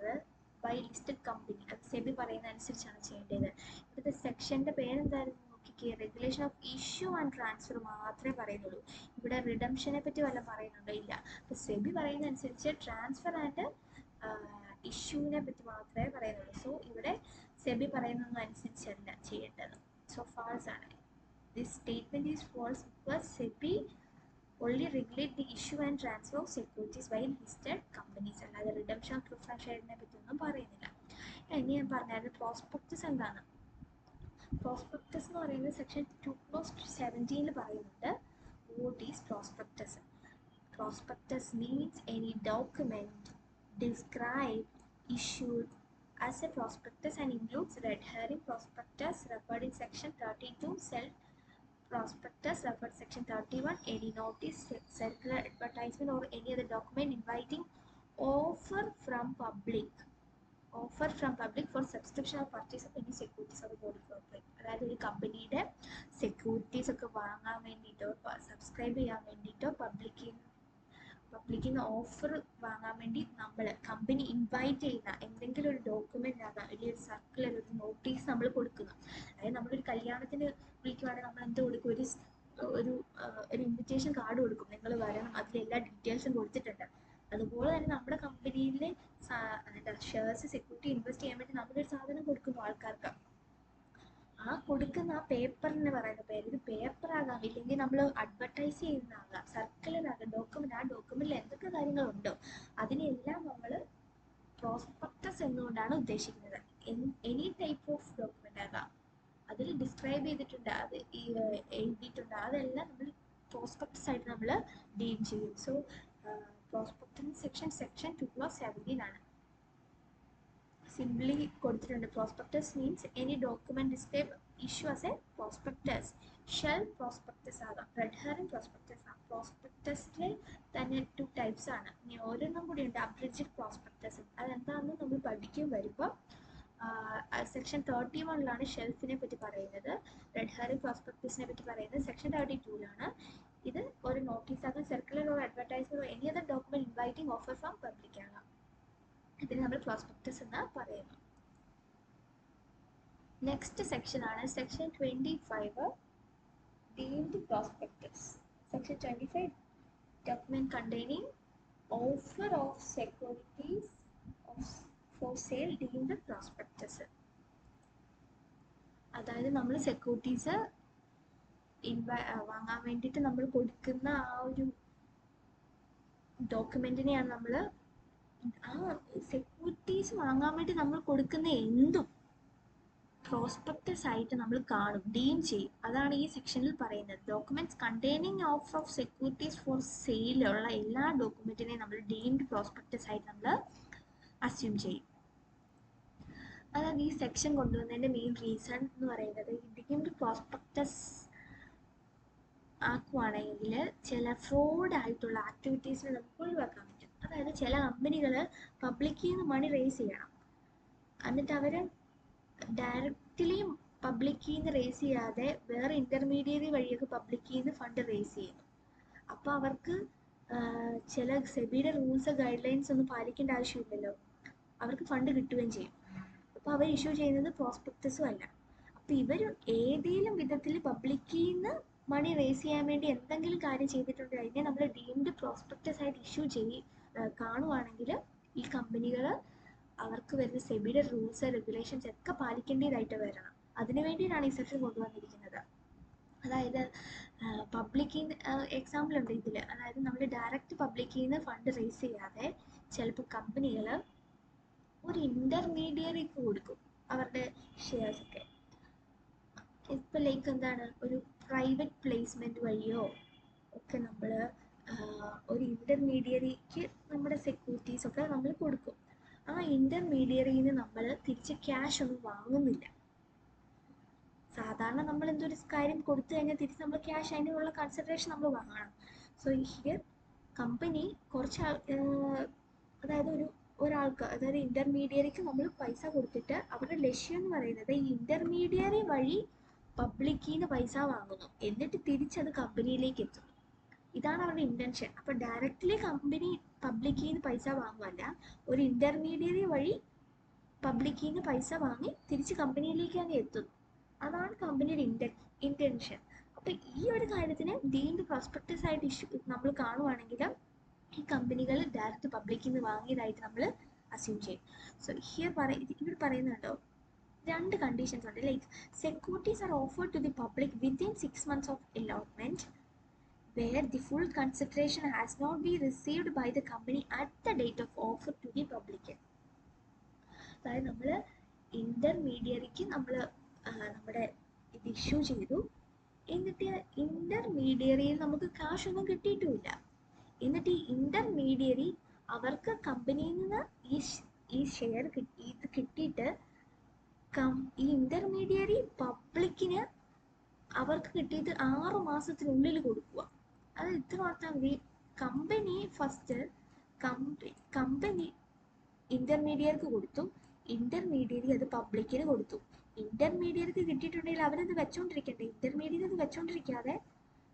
by listed company അത് സെബി പറയുന്ന അനുസരിച്ചാണ് ചെയ്യേണ്ടത്. ഇവിടുത്തെ സെക്ഷൻ്റെ പേരെന്തായിരുന്നു നോക്കിക്കേ, regulation of issue and transfer മാത്രമേ പറയുന്നുള്ളൂ. ഇവിടെ റിഡംഷനെ പറ്റി വല്ലതും പറയുന്നുണ്ടോ? ഇല്ല. അപ്പോൾ സെബി പറയുന്ന അനുസരിച്ച് ട്രാൻസ്ഫർ ആൻഡ് ഇഷ്യൂവിനെ പറ്റി മാത്രമേ പറയുന്നുള്ളൂ. സോ ഇവിടെ സെബി പറയുന്നതനുസരിച്ചല്ല ചെയ്യേണ്ടത്. സോ ഫാൾസ് ആണ്. This statement is false because SEBI only regulate the issue and transfer of securities by listed companies. അല്ലാതെ റിഡംഷൻ ഓഫ് പ്രിഫറൻസ് ഷെയറിനെ പറ്റിയൊന്നും പറയുന്നില്ല. ഇനി ഞാൻ പറഞ്ഞാൽ പ്രോസ്പെക്ടസ് എന്താണ്. പ്രോസ്പെക്ടസ് എന്ന് പറയുന്നത് സെക്ഷൻ 217 പറയുന്നുണ്ട്. What is prospectus? Prospectus means any document described issued as a prospectus and includes red herring prospectus referred in section 32, self prospectus referred section 31, any notice, circular advertisement or any other document inviting offer from public for subscription or purchase of any securities of the body corporate. അതായത് ഒരു കമ്പനിയുടെ securities ഒക്കെ വാങ്ങാൻ വേണ്ടിയിട്ടോ subscribe ചെയ്യാൻ വേണ്ടിയിട്ടോ പബ്ലിക്കിൽ നിന്ന് offer വാങ്ങാൻ വേണ്ടി നമ്മൾ കമ്പനി ഇൻവൈറ്റ് ചെയ്യുന്ന എന്തെങ്കിലും ഒരു ഡോക്യുമെൻ്റ് ആകാം, അല്ലെങ്കിൽ ഒരു സർക്കുലർ, ഒരു നോട്ടീസ് നമ്മൾ കൊടുക്കുക. അതായത് നമ്മളൊരു കല്യാണത്തിന് വിളിക്കുവാണെങ്കിൽ നമ്മൾ എന്ത് കൊടുക്കും, ഒരു ഇൻവിറ്റേഷൻ കാർഡ് കൊടുക്കും, നിങ്ങൾ വരണം, അതിലെല്ലാ ഡീറ്റെയിൽസും കൊടുത്തിട്ടുണ്ട്. അതുപോലെ തന്നെ നമ്മുടെ കമ്പനിയിലെ ഷെയർസ് സെക്യൂരിറ്റി ഇൻവെസ്റ്റ് ചെയ്യാൻ വേണ്ടി നമ്മളൊരു സാധനം കൊടുക്കുന്നു ആൾക്കാർക്ക്. ആ കൊടുക്കുന്ന ആ പേപ്പറിന് പറയുന്ന പേര്, ഒരു പേപ്പറാകാം, ഇല്ലെങ്കിൽ നമ്മൾ അഡ്വർടൈസ് ചെയ്യുന്നതാകാം, സർക്കുലർ ആകാം, ഡോക്യുമെൻ്റ്. ആ ഡോക്യുമെൻറ്റിൽ എന്തൊക്കെ കാര്യങ്ങളുണ്ടോ അതിനെല്ലാം നമ്മൾ പ്രോസ്പെക്ടസ് എന്നുകൊണ്ടാണ് ഉദ്ദേശിക്കുന്നത്. എനി ടൈപ്പ് ഓഫ് ഡോക്യുമെൻ്റ് ആകാം, അതിൽ ഡിസ്ക്രൈബ് ചെയ്തിട്ടുണ്ട്, അത് എഴുതിയിട്ടുണ്ട്, അതെല്ലാം നമ്മൾ പ്രോസ്പെക്ടസ് ആയിട്ട് നമ്മൾ ഡീൽ ചെയ്യും. സോ പ്രോസ്പെക്ടസ് സെക്ഷൻ 217 ആണ്. സിംപ്ലി കൊടുത്തിട്ടുണ്ട്. Prospectus means any document describe issue as A prospectus. Shell prospectus ആകാം, റെഡ് ഹെറിംഗ് പ്രോസ്പെക്ടസ് ആകാം. പ്രോസ്പെക്ടസിൽ തന്നെ 2 ടൈപ്സ് ആണ്. ഇനി ഒരെണ്ണം കൂടി ഉണ്ട്, അബ്രിഡ്ജ്ഡ് പ്രോസ്പെക്ടസ്. അതെന്താണെന്ന് നമ്മൾ പഠിക്കും വരുമ്പോൾ. സെക്ഷൻ 31 ഷെൽഫിനെ പറ്റി പറയുന്നത്. റെഡ് ഹെറിംഗ് പ്രോസ്പെക്ടസിനെ പറ്റി പറയുന്നത് സെക്ഷൻ 32. ഇത് ഒരു നോട്ടീസ് ആകാം, circular or advertisement, any other document inviting offer from public ആകാം. ഇതിന് നമ്മൾ പ്രോസ്പെക്ടസ് എന്ന് പറയുന്നു. നെക്സ്റ്റ് സെക്ഷൻ ആണ് section 25, deemed prospectus. Section 25 document containing offer of securities for sale deemed prospectus. അതായത് നമ്മൾ സെക്യൂരിറ്റീസ് വാങ്ങാൻ വേണ്ടിയിട്ട് നമ്മൾ കൊടുക്കുന്ന ആ ഒരു ഡോക്യുമെന്റിനെയാണ് നമ്മൾ ആ സെക്യൂരിറ്റീസ് വാങ്ങാൻ വേണ്ടി നമ്മൾ കൊടുക്കുന്ന എന്തും പ്രോസ്പെക്ടസ് ആയിട്ട് നമ്മൾ കാണും, ഡീം ചെയ്യും. അതാണ് ഈ സെക്ഷനിൽ പറയുന്നത്. Documents containing of securities for സെയിലുള്ള എല്ലാ ഡോക്യുമെന്റിനെയും നമ്മൾ ഡീംഡ് പ്രോസ്പെക്ടസ് ആയിട്ട് നമ്മൾ അസ്യൂം ചെയ്യും. അതാണ് ഈ സെക്ഷൻ കൊണ്ടുവന്നതിൻ്റെ മെയിൻ റീസൺ എന്ന് പറയുന്നത്. ഈ ഡീംഡ് പ്രോസ്പെക്ടസ് ആക്കുവാണെങ്കിൽ ചില ഫ്രോഡ് ആയിട്ടുള്ള ആക്ടിവിറ്റീസിനെ നമുക്ക് ഒഴിവാക്കാൻ പറ്റും. അതായത് ചില കമ്പനികൾ പബ്ലിക്കിൽ നിന്ന് മണി റേസ് ചെയ്യണം, എന്നിട്ട് അവർ ഡയറക്റ്റ്ലി പബ്ലിക്കിൽ നിന്ന് റേസ് ചെയ്യാതെ വേറെ ഇൻ്റർമീഡിയറി വഴിയൊക്കെ പബ്ലിക്കിൽ നിന്ന് ഫണ്ട് റേസ് ചെയ്യുന്നു. അപ്പോൾ അവർക്ക് ചില സെബിയുടെ റൂൾസ് ഗൈഡ് ലൈൻസ് ഒന്നും പാലിക്കേണ്ട ആവശ്യമില്ലല്ലോ, അവർക്ക് ഫണ്ട് കിട്ടുകയും ചെയ്യും. അപ്പോൾ അവർ ഇഷ്യൂ ചെയ്യുന്നത് പ്രോസ്പെക്ടസും അല്ല. അപ്പോൾ ഇവർ ഏതെങ്കിലും വിധത്തിൽ പബ്ലിക്കിൽ നിന്ന് മണി റേസ് ചെയ്യാൻ വേണ്ടി എന്തെങ്കിലും കാര്യം ചെയ്തിട്ടുണ്ടെങ്കിൽ അതിനെ നമ്മൾ ഡീംഡ് പ്രോസ്പെക്ടസ് ആയിട്ട് ഇഷ്യൂ കാണുവാണെങ്കിൽ ഈ കമ്പനികൾ അവർക്ക് വരുന്ന സെബിയുടെ റൂൾസ് റെഗുലേഷൻസ് ഒക്കെ പാലിക്കേണ്ടതായിട്ട് വരണം. അതിനു വേണ്ടിയിട്ടാണ് ഈ സെക്ഷൻ കൊണ്ടുവന്നിരിക്കുന്നത്. അതായത് പബ്ലിക്കിൽ നിന്ന് എക്സാമ്പിൾ ഉണ്ട് ഇതിൽ. അതായത് നമ്മൾ ഡയറക്റ്റ് പബ്ലിക്കിൽ നിന്ന് ഫണ്ട് റേസ് ചെയ്യാതെ ചിലപ്പോൾ കമ്പനികൾ ഒരു ഇൻ്റർമീഡിയറിക്ക് കൊടുക്കും അവരുടെ ഷെയർസ് ഒക്കെ. ഇപ്പോൾ ലൈക്ക് എന്താണ്, ഒരു പ്രൈവറ്റ് പ്ലേസ്മെൻറ്റ് വഴിയോ ഒക്കെ നമ്മൾ ഒരു ഇൻ്റർമീഡിയറിക്ക് നമ്മുടെ സെക്യൂരിറ്റീസ് ഒക്കെ നമ്മൾ കൊടുക്കും. ആ ഇൻ്റർമീഡിയറിയിൽ നിന്ന് നമ്മൾ തിരിച്ച് ക്യാഷ് ഒന്നും വാങ്ങുന്നില്ല. സാധാരണ നമ്മൾ എന്തൊരു കാര്യം കൊടുത്തു കഴിഞ്ഞാൽ തിരിച്ച് നമ്മൾ ക്യാഷ് അതിനുള്ള കൺസിഡറേഷൻ നമ്മൾ വാങ്ങണം. സോ ഹിയർ കമ്പനി കുറച്ച് അതായത് ഒരാൾക്ക്, അതായത് ഇൻ്റർമീഡിയറിക്ക് നമ്മൾ പൈസ കൊടുത്തിട്ട് അവരുടെ ലക്ഷ്യം എന്ന് പറയുന്നത് ഈ ഇൻ്റർമീഡിയറി വഴി പബ്ലിക്കിൽ നിന്ന് പൈസ വാങ്ങുന്നു, എന്നിട്ട് തിരിച്ചത് കമ്പനിയിലേക്ക് എത്തുന്നു. ഇതാണ് അവരുടെ ഇൻറ്റൻഷൻ. അപ്പോൾ ഡയറക്റ്റ്ലി കമ്പനി പബ്ലിക്കിൽ നിന്ന് പൈസ വാങ്ങുമല്ല, ഒരു ഇൻ്റർമീഡിയറി വഴി പബ്ലിക്കിൽ നിന്ന് പൈസ വാങ്ങി തിരിച്ച് കമ്പനിയിലേക്ക് തന്നെ എത്തുന്നു. അതാണ് കമ്പനിയുടെ ഇൻറ്റൻഷൻ. അപ്പോൾ ഈ ഒരു കാര്യത്തിന് ഡീംഡ് പ്രോസ്പെക്ടസ് ആയിട്ട് ഇഷ്യൂ നമ്മൾ കാണുവാണെങ്കിൽ ഈ കമ്പനികൾ ഡയറക്റ്റ് പബ്ലിക്കിൽ നിന്ന് വാങ്ങിയതായിട്ട് നമ്മൾ അസ്യൂം ചെയ്യും. സോ ഹിയർ ഇവിടെ പറയുന്നുണ്ടോ, രണ്ട് കണ്ടീഷൻസ് ഉണ്ട്. Like securities are offered to the public within 6 months of allotment where the full consideration has not been received by the company at the date of offer to the public. അതായത് നമ്മൾ ഇൻ്റർമീഡിയറിക്ക് നമ്മുടെ ഇത് issue ചെയ്തു, എന്നിട്ട് ഇൻ്റർമീഡിയറിയിൽ നമുക്ക് കാശൊന്നും കിട്ടിയിട്ടുമില്ല. എന്നിട്ട് ഈ ഇൻ്റർമീഡിയറി അവർക്ക് കമ്പനിയിൽ നിന്ന് ഈ ഷെയർ കിട്ടിയിട്ട് ഈ ഇൻ്റർമീഡിയറി പബ്ലിക്കിന് അവർക്ക് കിട്ടിയിട്ട് 6 മാസത്തിനുള്ളിൽ കൊടുക്കുക. അത് ഇത്ര ഓർത്താൽ മതി. കമ്പനി ഫസ്റ്റ് കമ്പനി ഇൻ്റർമീഡിയർക്ക് കൊടുത്തു, ഇൻ്റർമീഡിയറി അത് പബ്ലിക്കിന് കൊടുത്തു. ഇൻ്റർമീഡിയർക്ക് കിട്ടിയിട്ടുണ്ടെങ്കിൽ അവരത് വെച്ചോണ്ടിരിക്കണ്ടേ, ഇൻ്റർമീഡിയറ്റ് അത് വെച്ചോണ്ടിരിക്കാതെ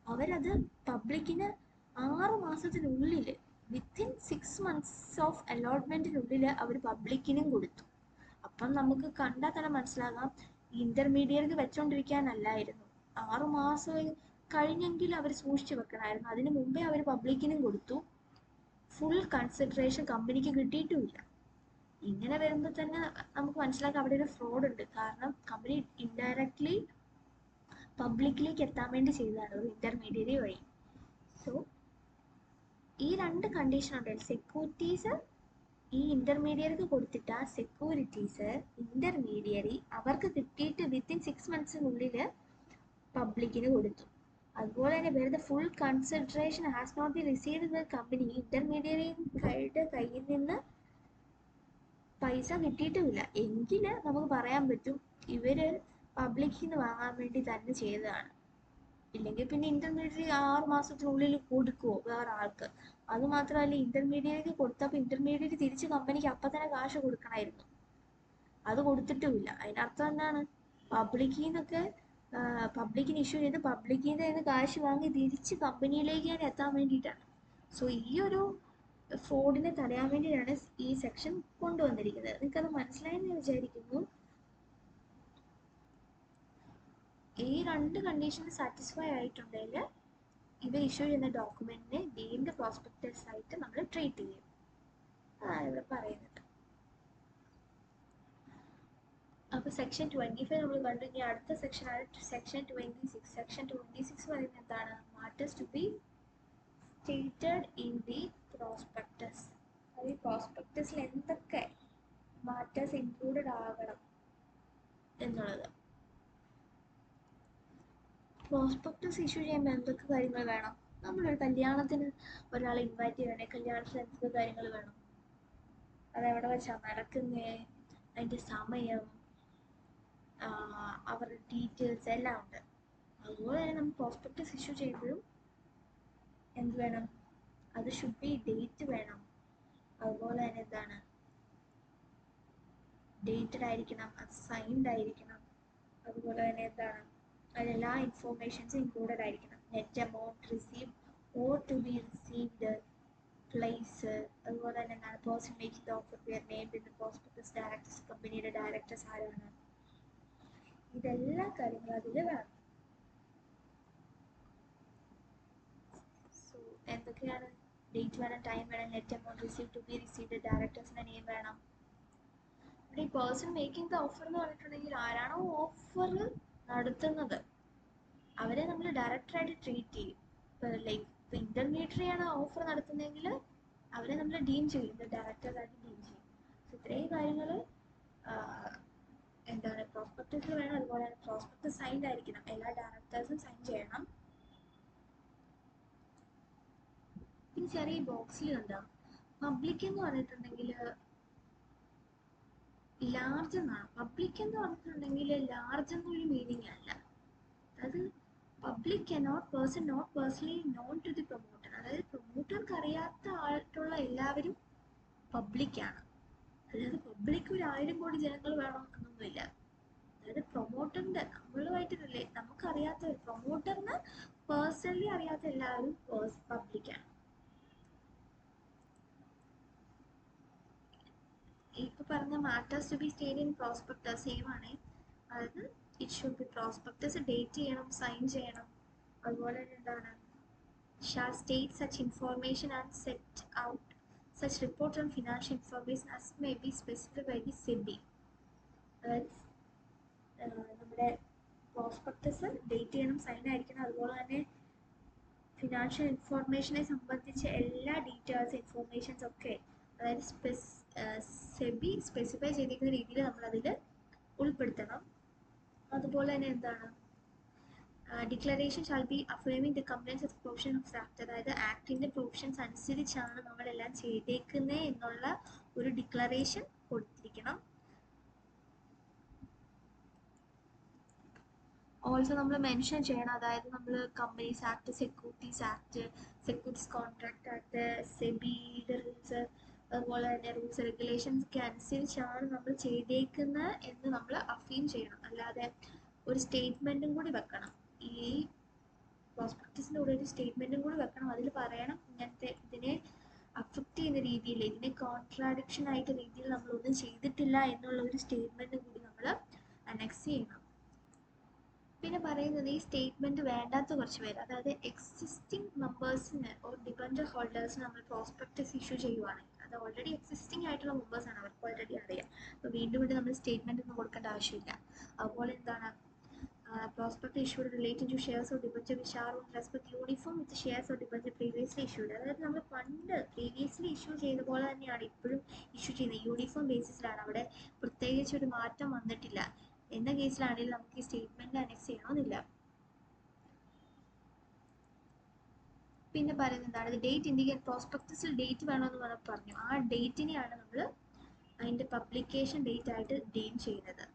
അവരത് പബ്ലിക്കിന് 6 മാസത്തിനുള്ളിൽ വിത്തിൻ 6 months ഓഫ് അലോട്ട്മെൻറ്റിനുള്ളിൽ അവർ പബ്ലിക്കിനും കൊടുത്തു. അപ്പം നമുക്ക് കണ്ടാൽ തന്നെ മനസ്സിലാകാം ഇൻ്റർമീഡിയറ്റ് വെച്ചോണ്ടിരിക്കാനല്ലായിരുന്നു, 6 മാസം കഴിഞ്ഞെങ്കിൽ അവർ സൂക്ഷിച്ചു വെക്കണമായിരുന്നു. അതിന് മുമ്പേ അവർ പബ്ലിക്കിനും കൊടുത്തു, ഫുൾ കൺസിഡറേഷൻ കമ്പനിക്ക് കിട്ടിയിട്ടുമില്ല. ഇങ്ങനെ വരുമ്പോൾ തന്നെ നമുക്ക് മനസ്സിലാക്കാം അവിടെ ഒരു ഫ്രോഡ് ഉണ്ട്. കാരണം കമ്പനി ഇൻഡയറക്റ്റ്ലി പബ്ലിക്കിലേക്ക് എത്താൻ വേണ്ടി ചെയ്തതാണ് ഒരു ഇൻ്റർമീഡിയറി വഴി. സോ ഈ രണ്ട് കണ്ടീഷൻ ഉണ്ട്. സെക്യൂരിറ്റീസ് ഈ ഇൻ്റർമീഡിയറിക്ക് കൊടുത്തിട്ട് ആ സെക്യൂരിറ്റീസ് ഇൻ്റർമീഡിയറി അവർക്ക് കിട്ടിയിട്ട് വിത്തിൻ 6 monthsനുള്ളിൽ പബ്ലിക്കിന് കൊടുത്തു. അതുപോലെ തന്നെ വെറുതെ full consideration has not be received by company, ഇൻ്റർമീഡിയറിയുടെ കയ്യിൽ നിന്ന് പൈസ കിട്ടിയിട്ടുമില്ല എങ്കിൽ നമുക്ക് പറയാൻ പറ്റും ഇവർ പബ്ലിക്കിൽ നിന്ന് വാങ്ങാൻ വേണ്ടി തന്നെ ചെയ്തതാണ്. ഇല്ലെങ്കിൽ പിന്നെ ഇൻ്റർമീഡിയറി 6 മാസത്തിനുള്ളിൽ കൊടുക്കുമോ വേറെ ആൾക്ക്? അതുമാത്രമല്ല, ഇൻ്റർമീഡിയറിക്ക് കൊടുത്തപ്പോൾ ഇൻ്റർമീഡിയറ്റ് തിരിച്ച് കമ്പനിക്ക് അപ്പം തന്നെ കാശ് കൊടുക്കണമായിരുന്നു, അത് കൊടുത്തിട്ടുമില്ല. അതിനർത്ഥം എന്താണ്, പബ്ലിക്കിന് ഇഷ്യൂ ചെയ്ത് പബ്ലിക്കിൽ നിന്ന് കാശ് വാങ്ങി തിരിച്ച് കമ്പനിയിലേക്ക് തന്നെ എത്താൻ വേണ്ടിയിട്ടാണ്. സോ ഈ ഒരു ഫ്രോഡിനെ തടയാൻ വേണ്ടിയിട്ടാണ് ഈ സെക്ഷൻ കൊണ്ടുവന്നിരിക്കുന്നത്. നിങ്ങൾക്കത് മനസ്സിലായെന്ന് വിചാരിക്കുന്നു. ഈ രണ്ട് കണ്ടീഷൻ സാറ്റിസ്ഫൈ ആയിട്ടുണ്ടെങ്കിൽ ഇവർ ഇഷ്യൂ ചെയ്യുന്ന ഡോക്യുമെന്റിനെ ഡീംഡ് പ്രോസ്പെക്ടസ് ആയിട്ട് നമ്മൾ ട്രീറ്റ് ചെയ്യും. അതാണ് ഇവിടെ പറയുന്നത്. അപ്പോൾ സെക്ഷൻ 25 നമ്മൾ കണ്ടു. ഇനി അടുത്ത സെക്ഷനാണ് സെക്ഷൻ 26. സെക്ഷൻ 26 പറയുന്നത് എന്താണ്? Matters to be stated in the prospectus. ഈ പ്രോസ്പെക്ടസിൽ എന്തൊക്കെ മാറ്റേഴ്സ് ഇൻക്ലൂഡഡ് ആകണം എന്നുള്ളത്. പ്രോസ്പെക്ടസ് ഇഷ്യൂ ചെയ്യുമ്പോൾ എന്തൊക്കെ കാര്യങ്ങൾ വേണം? നമ്മളൊരു കല്യാണത്തിന് ഒരാളെ ഇൻവൈറ്റ് ചെയ്യണമെങ്കിൽ കല്യാണത്തിന് എന്തൊക്കെ കാര്യങ്ങൾ വേണം? അതെവിടെ വെച്ചാൽ നടക്കുന്നേ, അതിൻ്റെ സമയം, അവരുടെ ഡീറ്റെയിൽസ് എല്ലാം ഉണ്ട്. അതുപോലെ തന്നെ നമ്മൾ പ്രോസ്പെക്ടസ് ഇഷ്യൂ ചെയ്യുമ്പോഴും എന്ത് വേണം? അത് ഷുഡ് ബി ഡേറ്റ് വേണം. അതുപോലെ തന്നെ എന്താണ്, ഡേറ്റഡ് ആയിരിക്കണം, അത് സൈൻഡ് ആയിരിക്കണം. അതുപോലെ തന്നെ എന്താണ്, അതിലെല്ലാ ഇൻഫോർമേഷൻസും ഇൻക്ലൂഡഡ് ആയിരിക്കണം. Net amount, receive or to be received, place, അതുപോലെ തന്നെ എന്താണ്, person making the offer were named in the prospectus, directors, കമ്പനിയുടെ ഡയറക്ടേഴ്സ് ആരാണ്, ഇതെല്ലാ കാര്യങ്ങളും അതിൽ വേണം. സോ എന്തൊക്കെയാണ്? ഡേറ്റ് വേണം, ടൈം വേണം, net amount, receive, to be received, ഡയറക്ടേഴ്സിൻ്റെ നെയിം വേണം. ഇവിടെ ഈ പേഴ്സൺ മേക്കിംഗ് ദ ഓഫർ എന്ന് പറഞ്ഞിട്ടുണ്ടെങ്കിൽ ആരാണോ ഓഫർ നടത്തുന്നത് അവരെ നമ്മൾ ഡയറക്ടറായിട്ട് ട്രീറ്റ് ചെയ്യും. ഇപ്പോൾ ലൈക്ക് ഇപ്പോൾ ഇൻ്റർമീഡിയറി ആണ് ഓഫർ നടത്തുന്നതെങ്കിൽ അവരെ നമ്മൾ ഡീം ചെയ്യും, ഡയറക്ടറായിട്ട് ഡീം ചെയ്യും. സോ ഇത്രയും കാര്യങ്ങൾ എന്താണ് പ്രോസ്പെക്ടസിൽ വേണം. അതുപോലെ തന്നെ പ്രോസ്പെക്ടസ് സൈൻഡ് ആയിരിക്കണം, എല്ലാ ഡയറക്ടേഴ്സും സൈൻ ചെയ്യണം. പിന്നെ ചെറിയ ബോക്സിൽ കണ്ടോ പബ്ലിക് എന്ന് പറഞ്ഞിട്ടുണ്ടെങ്കിൽ ലാർജ് എന്നാണ്. പബ്ലിക് എന്ന് പറഞ്ഞിട്ടുണ്ടെങ്കിൽ ലാർജ് എന്നൊരു മീനിങ് അല്ല. അത് public not person not personally known to the promoter. അതായത് പ്രൊമോട്ടർക്ക് അറിയാത്ത ആയിട്ടുള്ള എല്ലാവരും പബ്ലിക്കാണ്. അതായത് പബ്ലിക് ഒരു 1000 കോടി ജനങ്ങൾ വേണം എന്നൊന്നുമില്ല. അതായത് പ്രൊമോട്ടറിൻ്റെ നമ്മളുമായിട്ട് നമുക്കറിയാത്ത പ്രൊമോട്ടറിന് പേഴ്സണലി അറിയാത്ത എല്ലാവരും പബ്ലിക്കാണ്. ഇപ്പോൾ പറഞ്ഞ matters to be state in prospectus same ആണ്. അതായത് it should be prospectus date ചെയ്യണം, സൈൻ ചെയ്യണം. അതുപോലെ തന്നെ എന്താണ്, shall state such information and set out such report on financial information as may be specified by the SEBI. അതായത് നമ്മുടെ prospectus date ചെയ്യണം, സൈൻ ആയിരിക്കണം. അതുപോലെ തന്നെ ഫിനാൻഷ്യൽ ഇൻഫോർമേഷനെ സംബന്ധിച്ച് എല്ലാ ഡീറ്റെയിൽസ് ഇൻഫോർമേഷൻസ് ഒക്കെ അതായത് സെബി സ്പെസിഫൈ ചെയ്തിരിക്കുന്ന രീതിയിൽ നമ്മളതിൽ ഉൾപ്പെടുത്തണം. അതുപോലെ തന്നെ എന്താണ്, declaration shall be affirming the compliance of provision of act. അതായത് ആക്ടിൻ്റെ പ്രൊവിഷൻസ് അനുസരിച്ചാണ് നമ്മളെല്ലാം ചെയ്തേക്കുന്നത് എന്നുള്ള ഒരു ഡിക്ലറേഷൻ കൊടുത്തിരിക്കണം. ഓൾസോ നമ്മൾ മെൻഷൻ ചെയ്യണം, അതായത് നമ്മൾ companies act, securities act, securities contract act, സെബിയുടെ റൂൾസ്, അതുപോലെ തന്നെ റൂൾസ് റെഗുലേഷൻസ് ഒക്കെ അനുസരിച്ചാണ് നമ്മൾ ചെയ്തേക്കുന്നത് എന്ന് നമ്മൾ അഫീം ചെയ്യണം. അല്ലാതെ ഒരു സ്റ്റേറ്റ്മെൻറ്റും കൂടി വെക്കണം. ഈ പ്രോസ്പെക്ടസിൻ്റെ കൂടെ ഒരു സ്റ്റേറ്റ്മെൻറ്റും കൂടി വെക്കണം. അതിൽ പറയണം ഇങ്ങനത്തെ ഇതിനെ അഫക്റ്റ് ചെയ്യുന്ന രീതിയിൽ, ഇതിനെ കോൺട്രാഡിക്ഷൻ ആയിട്ട് രീതിയിൽ നമ്മളൊന്നും ചെയ്തിട്ടില്ല എന്നുള്ള ഒരു സ്റ്റേറ്റ്മെൻറ്റും കൂടി നമ്മൾ അനക്സ് ചെയ്യണം. പിന്നെ പറയുന്നത് ഈ സ്റ്റേറ്റ്മെൻറ്റ് വേണ്ടാത്ത കുറച്ച് പേര്, അതായത് എക്സിസ്റ്റിംഗ് മെമ്പേഴ്സിന് ഓർ ഡിബഞ്ചർ ഹോൾഡേഴ്സിന് നമ്മൾ പ്രോസ്പെക്ടസ് ഇഷ്യൂ ചെയ്യുവാണെങ്കിൽ അത് ഓൾറെഡി എക്സിസ്റ്റിംഗ് ആയിട്ടുള്ള മെമ്പേഴ്സാണ്, അവർക്ക് ഓൾറെഡി അറിയാം. അപ്പോൾ വീണ്ടും വീണ്ടും നമ്മൾ സ്റ്റേറ്റ്മെൻറ്റ് ഒന്നും കൊടുക്കേണ്ട ആവശ്യമില്ല. അതുപോലെ എന്താണ്, prospect issued related to shares or debenture which are on respect uniform with shares or debenture previously issued. അതായത് നമ്മൾ പണ്ട് പ്രീവിയസ്ലി ഇഷ്യൂ ചെയ്ത പോലെ തന്നെയാണ് ഇപ്പോഴും ഇഷ്യൂ ചെയ്യുന്നത്. യൂണിഫോം ബേസിസിലാണ്, അവിടെ പ്രത്യേകിച്ച് ഒരു മാറ്റം വന്നിട്ടില്ല എന്ന കേസിലാണെങ്കിൽ നമുക്ക് ഈ സ്റ്റേറ്റ്മെൻറ്റ് അനക്സ് ചെയ്യണമെന്നില്ല. പിന്നെ പറയുന്നത് എന്താണ്, ഡേറ്റ് ഇൻഡിക്കേറ്റ് പ്രോസ്പെക്ടസിൽ ഡേറ്റ് വേണമെന്ന് പറഞ്ഞു. ആ ഡേറ്റിനെയാണ് നമ്മൾ അതിൻ്റെ പബ്ലിക്കേഷൻ ഡേറ്റ് ആയിട്ട് ഡീം ചെയ്യുന്നത്.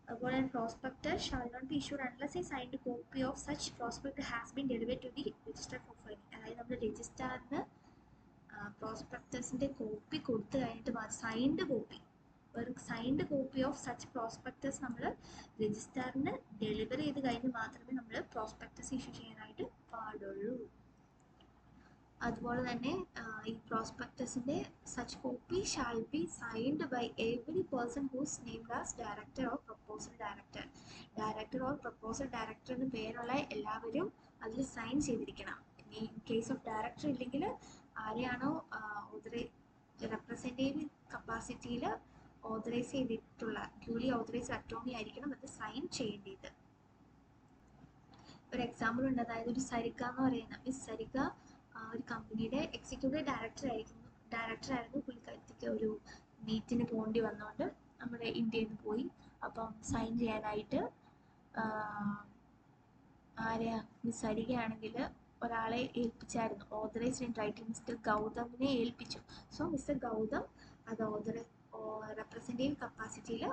അതുപോലെ prospectus shall not be issued unless a signed copy of such prospect has been delivered to the register for filing. അതായത് നമ്മൾ രജിസ്ട്രാറിന് പ്രോസ്പെക്ടസിൻ്റെ കോപ്പി കൊടുത്തു കഴിഞ്ഞിട്ട് സൈൻഡ് കോപ്പി, ഒരു signed copy of such prospectus നമ്മൾ രജിസ്ട്രാറിന് ഡെലിവറി ചെയ്ത് കഴിഞ്ഞ് മാത്രമേ നമ്മൾ പ്രോസ്പെക്ടസ് ഇഷ്യൂ ചെയ്യാനായിട്ട് പാടുള്ളൂ. അതുപോലെ തന്നെ ഈ പ്രോസ്പെക്ടസിൻ്റെ such copy shall be signed by every person whose named as director or proposal director. Director or proposal director എന്ന് പേരുള്ള എല്ലാവരും അതിൽ സൈൻ ചെയ്തിരിക്കണം. ഇൻ കേസ് ഓഫ് ഡയറക്ടർ ഇല്ലെങ്കിൽ ആരെയാണോ റെപ്രസെൻറ്റേറ്റീവ് കപ്പാസിറ്റിയിൽ ഓതറൈസ് ചെയ്തിട്ടുള്ള ഡ്യൂലി ഓതറൈസ്ഡ് അറ്റോർണി ആയിരിക്കണം അത് സൈൻ ചെയ്യേണ്ടത്. ഒരു എക്സാമ്പിൾ ഉണ്ട്, അതായത് ഒരു സരിക എന്ന് പറയുന്ന മിസ് സരിക ഒരു കമ്പനിയുടെ എക്സിക്യൂട്ടീവ് ഡയറക്ടർ ആയിരുന്നു ഡയറക്ടറായിരുന്നു. പുള്ളിക്കാരത്തേക്ക് ഒരു മീറ്റിന് പോകേണ്ടി വന്നുകൊണ്ട് നമ്മുടെ ഇന്ത്യയിൽ നിന്ന് പോയി. അപ്പം സൈൻ ചെയ്യാനായിട്ട് ആരെയാ മിസ് അരികയാണെങ്കിൽ ഒരാളെ ഏൽപ്പിച്ചായിരുന്നു. ഓതറൈസ്ഡ് ഇൻ റൈറ്റിംഗ് മിസ്റ്റർ ഗൗതമിനെ ഏൽപ്പിച്ചു. സോ മിസ്റ്റർ ഗൗതം അത് റെപ്രസെൻറ്റേറ്റീവ് കപ്പാസിറ്റിയിൽ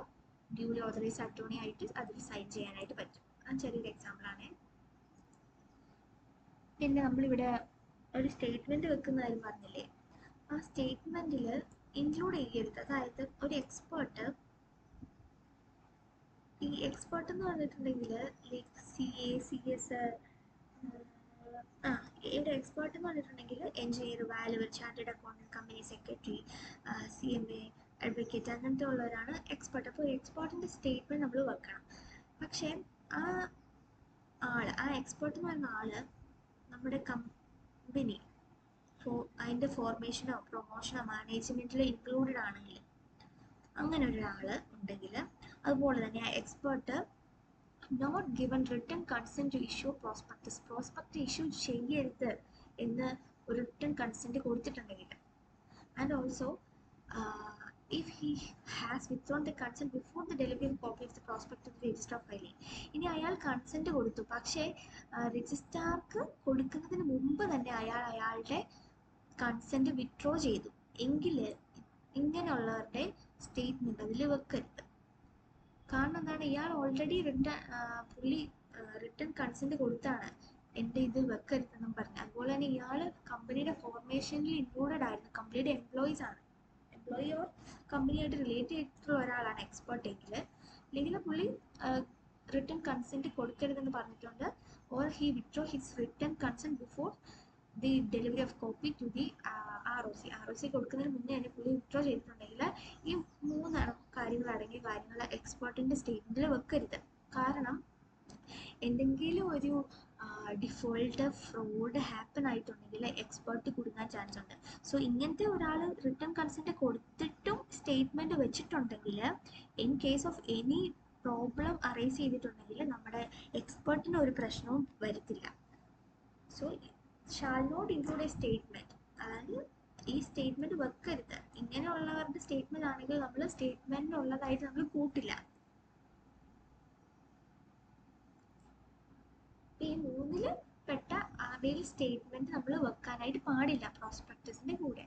ഡ്യൂലി ഓതറൈസ്ഡ് അറ്റോർണി ആയിട്ട് അതിൽ സൈൻ ചെയ്യാനായിട്ട് പറ്റും. അത് ചെറിയൊരു എക്സാമ്പിളാണ്. പിന്നെ നമ്മളിവിടെ ഒരു സ്റ്റേറ്റ്മെൻറ്റ് വെക്കുന്ന കാര്യം പറഞ്ഞില്ലേ, ആ സ്റ്റേറ്റ്മെൻറ്റിൽ ഇൻക്ലൂഡ് ചെയ്യരുത്. അതായത് ഒരു എക്സ്പേർട്ട്, ഈ എക്സ്പേർട്ട് എന്ന് പറഞ്ഞിട്ടുണ്ടെങ്കിൽ ലൈക്ക് CA CS ഇവിടെ എക്സ്പേർട്ട് എന്ന് പറഞ്ഞിട്ടുണ്ടെങ്കിൽ engineer, valuer, chartered accountant, company secretary, CMA, advocate, അങ്ങനത്തെ ഉള്ളവരാണ് എക്സ്പേർട്ട്. അപ്പോൾ എക്സ്പേർട്ടിൻ്റെ സ്റ്റേറ്റ്മെൻറ്റ് നമ്മൾ വെക്കണം. പക്ഷേ ആ എക്സ്പേർട്ട് എന്ന് പറയുന്ന ആൾ നമ്മുടെ കമ്പനി അതിൻ്റെ ഫോർമേഷനോ പ്രൊമോഷനോ മാനേജ്മെൻറ്റിൽ ഇൻക്ലൂഡഡ് ആണെങ്കിൽ, അങ്ങനെ ഒരാൾ ഉണ്ടെങ്കിൽ, അതുപോലെ തന്നെ ആ expert not given written consent to issue prospect issue ചെയ്യരുത് എന്ന് ഒരു റിട്ടൺ കൺസെൻറ്റ് കൊടുത്തിട്ടുണ്ടെങ്കിൽ, and also if he has withdrawn the consent before the delivery of copy of the prospectus to the register of filing. ഇനി അയാൾ consent കൊടുത്തു, പക്ഷേ രജിസ്ട്രാർക്ക് കൊടുക്കുന്നതിന് മുമ്പ് തന്നെ അയാളുടെ കൺസെൻറ്റ് വിത്ഡ്രോ ചെയ്തു എങ്കിൽ ഇങ്ങനെയുള്ളവരുടെ സ്റ്റേറ്റ്മെൻറ്റ് അതിൽ വെക്കരുത്. കാരണം എന്താണ്, ഇയാൾ ഓൾറെഡി പുള്ളി റിട്ടൺ കൺസെൻറ്റ് കൊടുത്താണ് എൻ്റെ ഇത് വെക്കരുതെന്നും പറഞ്ഞു. അതുപോലെ തന്നെ ഇയാൾ കമ്പനിയുടെ ഫോർമേഷനിൽ ഇൻക്ലൂഡഡ് ആയിരുന്നു, കമ്പനിയുടെ എംപ്ലോയീസ് ആണ്, എംപ്ലോയി ഓർ കമ്പനിയായിട്ട് റിലേറ്റ് ചെയ്തിട്ടുള്ള ഒരാളാണ് എക്സ്പേർട്ട് എങ്കിൽ, അല്ലെങ്കിൽ പുള്ളി റിട്ടൺ കൺസെൻറ്റ് കൊടുക്കരുതെന്ന് പറഞ്ഞിട്ടുണ്ട്, or he withdraw his written consent before the delivery of copy to the ROC കൊടുക്കുന്നതിന് മുന്നേ തന്നെ പുള്ളി വിത്ഡ്രോ ചെയ്തിട്ടുണ്ടെങ്കിൽ, ഈ 3 കാര്യങ്ങൾ അടങ്ങിയ കാര്യങ്ങൾ എക്സ്പേർട്ടിൻ്റെ സ്റ്റേറ്റ്മെൻറ്റിൽ വെക്കരുത്. കാരണം എന്തെങ്കിലും ഒരു ഡിഫോൾട്ട്, ഫ്രോഡ് ഹാപ്പൻ ആയിട്ടുണ്ടെങ്കിൽ എക്സ്പേർട്ട് കുടുങ്ങാൻ ചാൻസ് ഉണ്ട്. സോ ഇങ്ങനത്തെ ഒരാൾ റിട്ടൺ കൺസെൻറ്റ് കൊടുത്തിട്ടും സ്റ്റേറ്റ്മെൻറ്റ് വെച്ചിട്ടുണ്ടെങ്കിൽ, in case of any problem arise ചെയ്തിട്ടുണ്ടെങ്കിൽ നമ്മുടെ എക്സ്പേർട്ടിന് ഒരു പ്രശ്നവും വരത്തില്ല. So shall not include a statement, അതായത് ഈ സ്റ്റേറ്റ്മെൻറ്റ് വെക്കരുത്. ഇങ്ങനെയുള്ളവരുടെ സ്റ്റേറ്റ്മെൻറ്റ് ആണെങ്കിൽ നമ്മൾ സ്റ്റേറ്റ്മെൻറ്റിനുള്ളതായിട്ട് നമ്മൾ കൂട്ടില്ല. ഈ 3 പെട്ട ആരുടെയും സ്റ്റേറ്റ്മെൻറ്റ് നമ്മൾ വെക്കാനായിട്ട് പാടില്ല പ്രോസ്പെക്ടസിൻ്റെ കൂടെ.